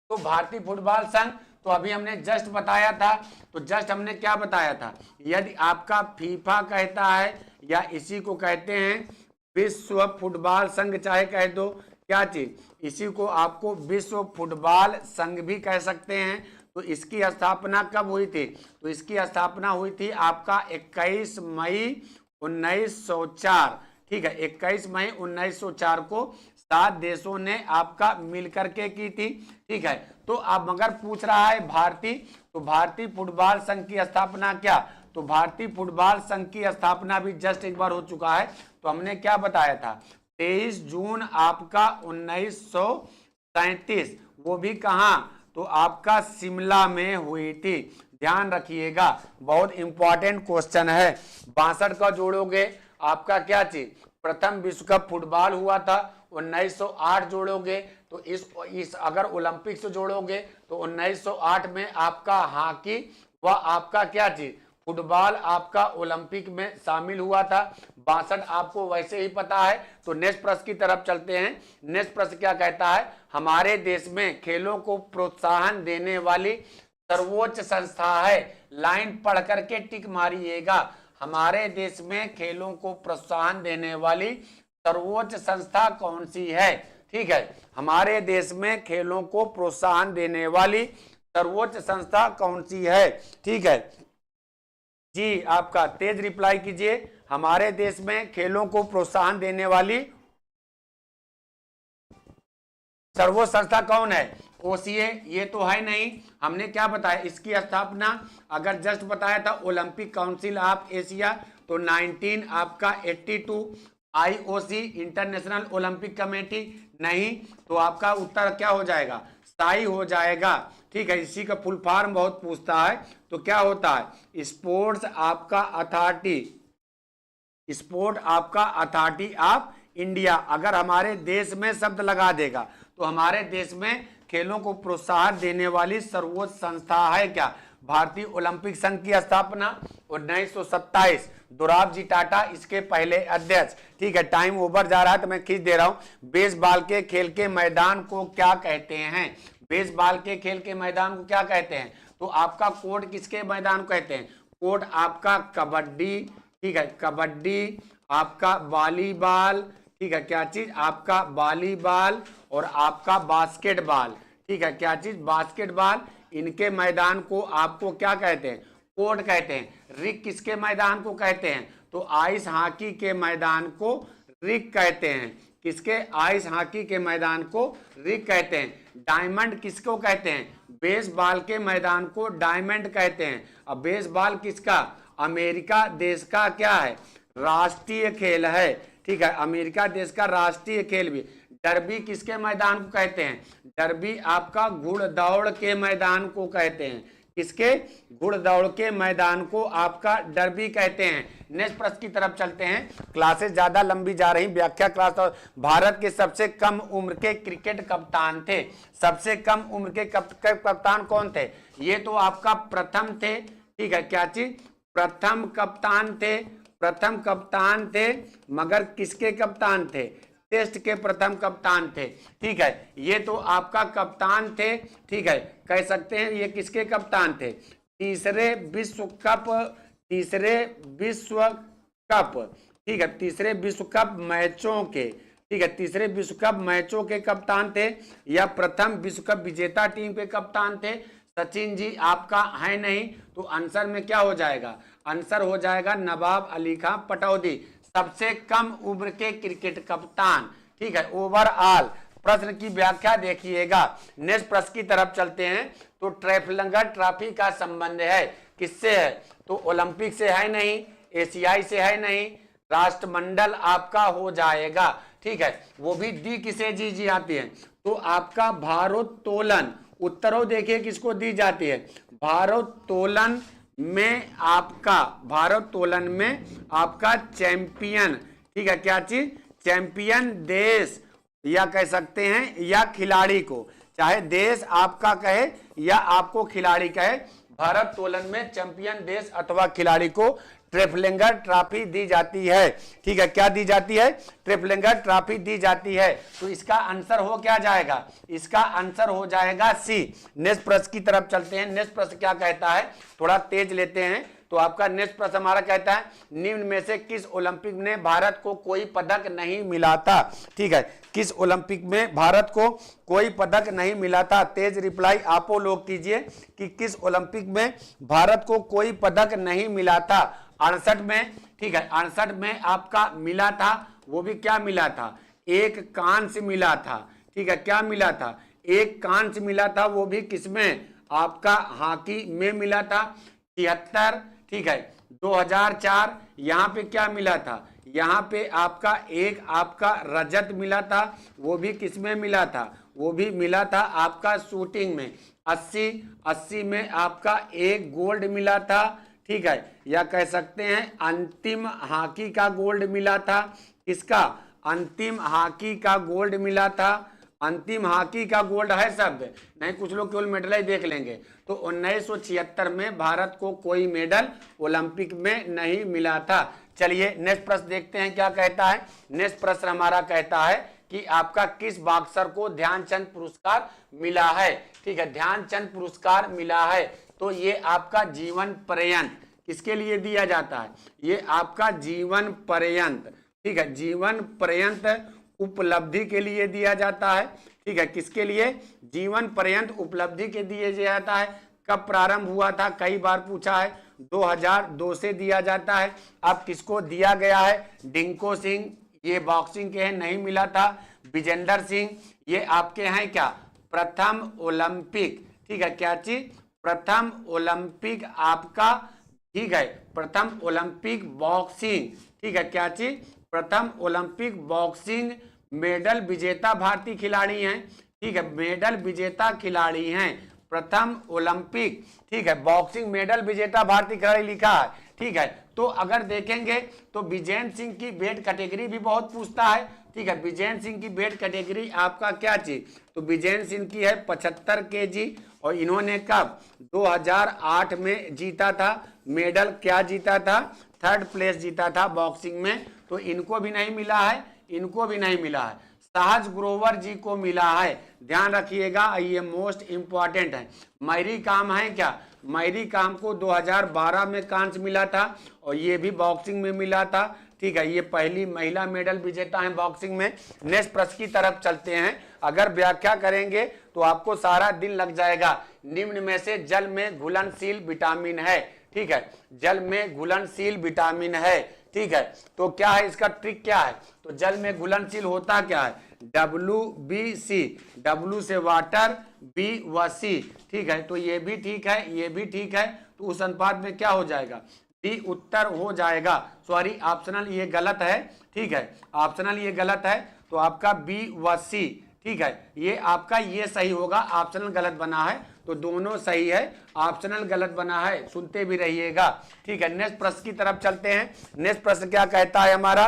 [SPEAKER 1] तो भारतीय फुटबॉल संघ तो अभी हमने जस्ट बताया था। तो जस्ट हमने क्या बताया था? यदि आपका फीफा कहता है या इसी को कहते हैं विश्व फुटबॉल संघ, चाहे कह दो क्या चीज, इसी को आपको विश्व फुटबॉल संघ भी कह सकते हैं। तो इसकी स्थापना कब हुई थी? तो इसकी स्थापना हुई थी आपका 21 मई 1904। ठीक है, 21 मई 1904 को 7 देशों ने आपका मिलकर के की थी। ठीक है, तो अब मगर पूछ रहा है भारतीय, तो भारतीय फुटबॉल संघ की स्थापना क्या? तो भारतीय फुटबॉल संघ की स्थापना भी जस्ट एक बार हो चुका है। तो हमने क्या बताया था? 23 जून आपका 1937, वो भी कहां? तो आपका शिमला में हुई थी। ध्यान रखिएगा, बहुत इंपॉर्टेंट क्वेश्चन है। 62 का जोड़ोगे आपका क्या चीज? प्रथम विश्व कप फुटबॉल हुआ था 1908 जोड़ोगे तो इस अगर ओलंपिक से जोड़ोगे तो 1908 में आपका हॉकी व आपका क्या चीज फुटबॉल आपका ओलंपिक में शामिल हुआ था। 62 आपको वैसे ही पता है। तो नेक्स्ट प्रश्न की तरफ चलते हैं। नेक्स्ट प्रश्न क्या कहता है, हमारे देश में खेलों को प्रोत्साहन देने वाली सर्वोच्च संस्था है। लाइन पढ़ करके टिक मारिएगा। हमारे देश में खेलों को प्रोत्साहन देने वाली सर्वोच्च संस्था कौन सी है? ठीक है, हमारे देश में खेलों को प्रोत्साहन देने वाली सर्वोच्च संस्था कौन सी है? ठीक है जी, आपका तेज रिप्लाई कीजिए। हमारे देश में खेलों को प्रोत्साहन देने वाली सर्वोच्च संस्था कौन है? ओसीए, ये तो है नहीं। हमने क्या बताया इसकी स्थापना, अगर जस्ट बताया था ओलंपिक काउंसिल ऑफ एशिया तो 19 आपका 82। आईओसी इंटरनेशनल ओलंपिक कमेटी नहीं, तो आपका उत्तर क्या हो जाएगा? साई हो जाएगा। ठीक है, इसी का फुल फॉर्म बहुत पूछता है। तो क्या होता है? स्पोर्ट्स आपका अथॉरिटी, स्पोर्ट आपका अथॉरिटी ऑफ इंडिया। अगर हमारे देश में शब्द लगा देगा तो हमारे देश में खेलों को प्रोत्साहन देने वाली सर्वोच्च संस्था है क्या? भारतीय ओलंपिक संघ की स्थापना 1927, दोराबजी टाटा इसके पहले अध्यक्ष। ठीक है, टाइम ओवर जा रहा है तो मैं खींच दे रहा हूं। बेसबॉल के खेल के मैदान को क्या कहते हैं? बेसबॉल के खेल के मैदान को क्या कहते हैं? तो आपका कोर्ट किसके मैदान को कहते हैं? कोर्ट आपका कबड्डी, ठीक है, कबड्डी आपका वॉलीबॉल, ठीक है, क्या चीज आपका वॉलीबॉल और आपका बास्केटबॉल, ठीक है, क्या चीज बास्केटबॉल, इनके मैदान को आपको क्या कहते हैं? कोर्ट कहते हैं। रिक किसके मैदान को कहते हैं? तो आइस हॉकी के मैदान को रिक कहते हैं। किसके? आइस हॉकी के मैदान को रिक कहते हैं। डायमंड किसको कहते हैं? बेसबॉल के मैदान को डायमंड कहते हैं। अब बेसबॉल किसका? अमेरिका देश का क्या है? राष्ट्रीय खेल है। ठीक है, अमेरिका देश का राष्ट्रीय खेल भी। डर्बी किसके मैदान को कहते हैं? डर्बी आपका घुड़दौड़ के मैदान को कहते हैं। किसके? घुड़दौड़ के मैदान को आपका डर्बी कहते हैं। नेक्स्ट प्रश्न की तरफ चलते हैं। क्लासेस ज्यादा लंबी जा रही, व्याख्या क्लास। और भारत के सबसे कम उम्र के क्रिकेट कप्तान थे। सबसे कम उम्र के कप्तान कौन थे? ये तो आपका प्रथम थे। ठीक है, क्या चीज? प्रथम कप्तान थे। प्रथम कप्तान थे, मगर किसके कप्तान थे? टेस्ट के प्रथम कप्तान थे। ठीक है, ये तो आपका कप्तान थे। ठीक है, कह सकते हैं ये किसके कप्तान थे? तीसरे विश्व कप, तीसरे विश्व कप, ठीक है, तीसरे विश्व कप मैचों के, ठीक है, तीसरे विश्व कप मैचों के कप्तान थे, या प्रथम विश्व कप विजेता टीम के कप्तान थे। सचिन जी आपका है नहीं, तो आंसर में क्या हो जाएगा? आंसर हो जाएगा नवाब अली खां पटौदी, सबसे कम उम्र के क्रिकेट कप्तान। ठीक है, ओवरऑल प्रश्न की व्याख्या देखिएगा। नेक्स्ट प्रश्न की तरफ चलते हैं। तो ट्रैफलगर ट्रॉफी का संबंध है किससे है? तो ओलंपिक से है नहीं, एशियाई से है नहीं, राष्ट्रमंडल आपका हो जाएगा। ठीक है, वो भी डी किसे जी आती है? तो आपका भारोत्तोलन, उत्तरों देखिए किसको दी जाती है? भारोत्तोलन में आपका, भारोत्तोलन में आपका चैंपियन, ठीक है, क्या चीज? चैंपियन देश, या कह सकते हैं या खिलाड़ी को, चाहे देश आपका कहे या आपको खिलाड़ी कहे, भारोत्तोलन में चैंपियन देश अथवा खिलाड़ी को ट्रैफलगर ट्रॉफी दी जाती है। ठीक है, क्या दी जाती है? ट्रैफलगर ट्रॉफी दी जाती है। तो इसका आंसर हो क्या जाएगा? इसका आंसर हो जाएगा सी। नेक्स्ट प्रश्न की तरफ चलते हैं। नेक्स्ट प्रश्न क्या कहता है? थोड़ा तेज लेते हैं। तो आपका नेक्स्ट प्रश्न हमारा कहता है, निम्न में से किस ओलंपिक में भारत को कोई पदक नहीं मिला था? ठीक है, किस ओलंपिक में भारत को कोई पदक नहीं मिला था? तेज रिप्लाई आप लोग कीजिए कि किस ओलंपिक में भारत को कोई पदक नहीं मिला था? 68 में। ठीक है, 68 में आपका मिला था, वो भी क्या मिला था? एक कांस्य मिला था। ठीक है, क्या मिला था? एक कांस्य मिला था, वो भी किसमें? आपका हॉकी में मिला था। 73, ठीक है, 2004 यहाँ पे क्या मिला था? यहाँ पे आपका एक आपका रजत मिला था, वो भी किसमें मिला था? वो भी मिला था आपका शूटिंग में। 80 में आपका एक गोल्ड मिला था। ठीक है, या कह सकते हैं अंतिम हॉकी का गोल्ड मिला था। इसका अंतिम हॉकी का गोल्ड मिला था। अंतिम हॉकी का गोल्ड है शब्द, नहीं कुछ लोग केवल मेडल ही देख लेंगे। तो 1976 में भारत को कोई मेडल ओलंपिक में नहीं मिला था। चलिए नेक्स्ट प्रश्न देखते हैं क्या कहता है। नेक्स्ट प्रश्न हमारा कहता है कि आपका किस बॉक्सर को ध्यानचंद पुरस्कार मिला है। ठीक है, ध्यानचंद पुरस्कार मिला है तो ये आपका जीवन पर्यंत किसके लिए दिया जाता है, ये आपका जीवन पर्यंत, ठीक है, जीवन पर्यंत उपलब्धि के लिए दिया जाता है। ठीक है, किसके लिए, जीवन पर्यंत उपलब्धि के दिया जाता है। कब प्रारंभ हुआ था, कई बार पूछा है, 2002 से दिया जाता है। अब किसको दिया गया है, डिंको सिंह, ये बॉक्सिंग के हैं, नहीं मिला था। विजेंदर सिंह, ये आपके हैं क्या, प्रथम ओलंपिक, ठीक है, क्या चीज, प्रथम ओलंपिक आपका, ठीक है, प्रथम ओलंपिक बॉक्सिंग, ठीक है, क्या चीज, प्रथम ओलंपिक बॉक्सिंग मेडल विजेता भारतीय खिलाड़ी हैं। ठीक है, मेडल विजेता खिलाड़ी हैं, प्रथम ओलंपिक, ठीक है, बॉक्सिंग मेडल विजेता भारतीय खिलाड़ी लिखा है। ठीक है, तो अगर देखेंगे तो विजेंद्र सिंह की वेट कैटेगरी भी बहुत पूछता है। ठीक है, विजेंद्र सिंह की वेट कैटेगरी आपका क्या चीज, तो विजेंद्र सिंह की है 75 kg और इन्होंने कब 2008 में जीता था मेडल, क्या जीता था, 3rd प्लेस जीता था बॉक्सिंग में। तो इनको भी नहीं मिला है, इनको भी नहीं मिला है। सहज ग्रोवर जी को मिला है, ध्यान रखिएगा, ये मोस्ट इंपॉर्टेंट है। मैरी काम है क्या, मैरी काम को 2012 में कांस्य मिला था और ये भी बॉक्सिंग में मिला था। ठीक है, ये पहली महिला मेडल विजेता है बॉक्सिंग में। नेक्स्ट प्रश्न की तरफ चलते हैं। अगर व्याख्या करेंगे तो आपको सारा दिन लग जाएगा। निम्न में से जल में घुलनशील विटामिन है, ठीक है, जल में घुलनशील विटामिन है। ठीक है, तो क्या है इसका ट्रिक, क्या है, तो जल में घुलनशील होता क्या है, WBC, W से वाटर, B व C, ठीक है, तो ये भी ठीक है, ये भी ठीक है, तो उस अनुपात में क्या हो जाएगा, डी उत्तर हो जाएगा। सॉरी, ऑप्शनल ये गलत है। ठीक है, ऑप्शनल ये गलत है, तो आपका B व C, ठीक है, ये आपका ये सही होगा, ऑप्शनल गलत बना है, तो दोनों सही है, ऑप्शनल गलत बना है, सुनते भी रहिएगा। ठीक है, नेक्स्ट प्रश्न की तरफ चलते हैं। नेक्स्ट प्रश्न क्या कहता है हमारा,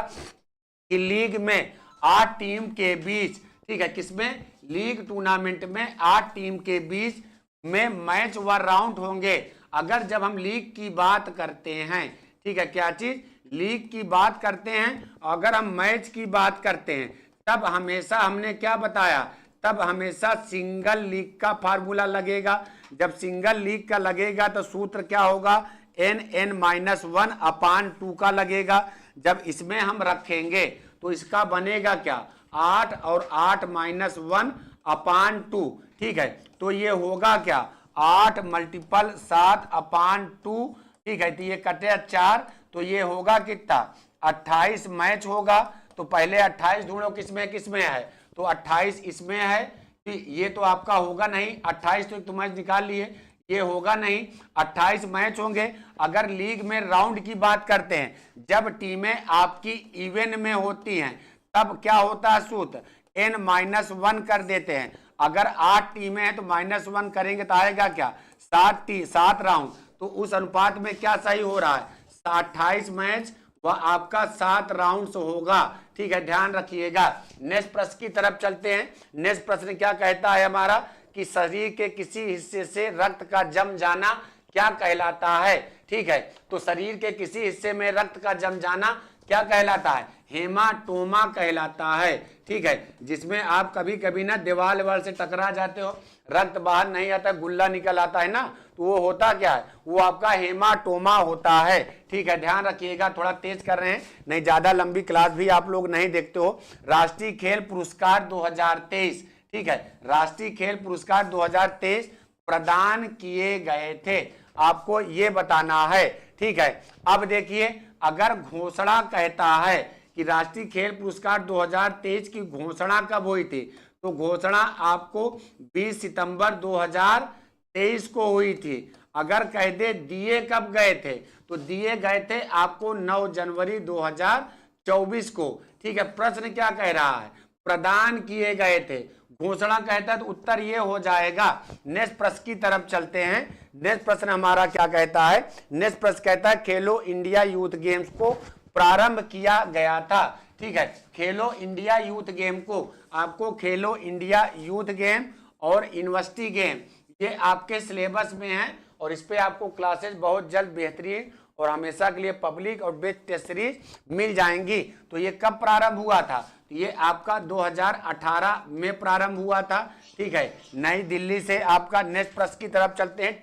[SPEAKER 1] कि लीग में 8 टीम के बीच, ठीक है, किसमें, लीग टूर्नामेंट में 8 टीम के बीच में मैच व राउंड होंगे। अगर जब हम लीग की बात करते हैं, ठीक है, क्या चीज, लीग की बात करते हैं, अगर हम मैच की बात करते हैं तब हमेशा हमने क्या बताया, तब हमेशा सिंगल लीग का फार्मूला लगेगा। जब सिंगल लीग का लगेगा तो सूत्र क्या होगा, n(n-1/2) का लगेगा। जब इसमें हम रखेंगे तो इसका बनेगा क्या, 8 और 8-1/2, ठीक है, तो ये होगा क्या, 8 × 7/2, ठीक है, तो ये कटे 4, तो ये होगा कितना, 28 मैच होगा। तो पहले 28 ढूंढो किसमें किसमें है, तो 28 इसमें है, तो ये तो आपका होगा नहीं, 28 तो तुम मैच निकाल लिए, ये होगा नहीं, 28 मैच होंगे। अगर लीग में राउंड की बात करते हैं, जब टीमें आपकी इवन में होती हैं तब क्या होता है सूत्र, n-1 कर देते हैं। अगर 8 टीमें हैं तो -1 करेंगे तो आएगा क्या, 7 राउंड, तो उस अनुपात में क्या सही हो रहा है, 28 मैच वह आपका 7 राउंड्स होगा। ठीक है, ध्यान रखिएगा। नेक्स्ट प्रश्न की तरफ चलते हैं। नेक्स्ट प्रश्न क्या कहता है हमारा, कि शरीर के किसी हिस्से से रक्त का जम जाना क्या कहलाता है। ठीक है, तो शरीर के किसी हिस्से में रक्त का जम जाना क्या कहलाता है, हेमाटोमा कहलाता है। ठीक है, जिसमें आप कभी कभी ना दीवार वाल से टकरा जाते हो, रक्त बाहर नहीं आता, गुल्ला निकल आता है ना, तो वो होता क्या है, वो आपका हेमाटोमा होता है। ठीक है, ध्यान रखिएगा, थोड़ा तेज कर रहे हैं, नहीं ज्यादा लंबी क्लास भी आप लोग नहीं देखते हो। राष्ट्रीय खेल पुरस्कार 2023, ठीक है, राष्ट्रीय खेल पुरस्कार 2023 प्रदान किए गए थे, आपको ये बताना है। ठीक है, अब देखिए, अगर घोषणा कहता है कि राष्ट्रीय खेल पुरस्कार 2023 की घोषणा कब हुई थी, तो घोषणा आपको 20 सितंबर 2023 को हुई थी। अगर कह दे दिए कब गए थे, तो दिए गए थे आपको 9 जनवरी 2024 को। ठीक है, प्रश्न क्या कह रहा है, प्रदान किए गए थे, घोषणा कहता है तो उत्तर ये हो जाएगा। नेक्स्ट प्रश्न की तरफ चलते हैं। नेक्स्ट प्रश्न हमारा क्या कहता है, नेक्स्ट प्रश्न कहता है खेलो इंडिया यूथ गेम्स को प्रारंभ किया गया था। ठीक है। खेलो इंडिया यूथ गेम को आपको खेलो इंडिया यूथ गेम और यूनिवर्सिटी गेम ये आपके सिलेबस में है और इस पे आपको क्लासेस बहुत जल्द बेहतरीन और हमेशा के लिए पब्लिक और बेस्ट टेस्ट सीरीज मिल जाएंगी। तो ये कब प्रारंभ हुआ था? तो ये आपका 2018 में प्रारंभ हुआ था। ठीक है, नई दिल्ली से आपका नेक्स्ट प्रश्न की तरफ चलते हैं।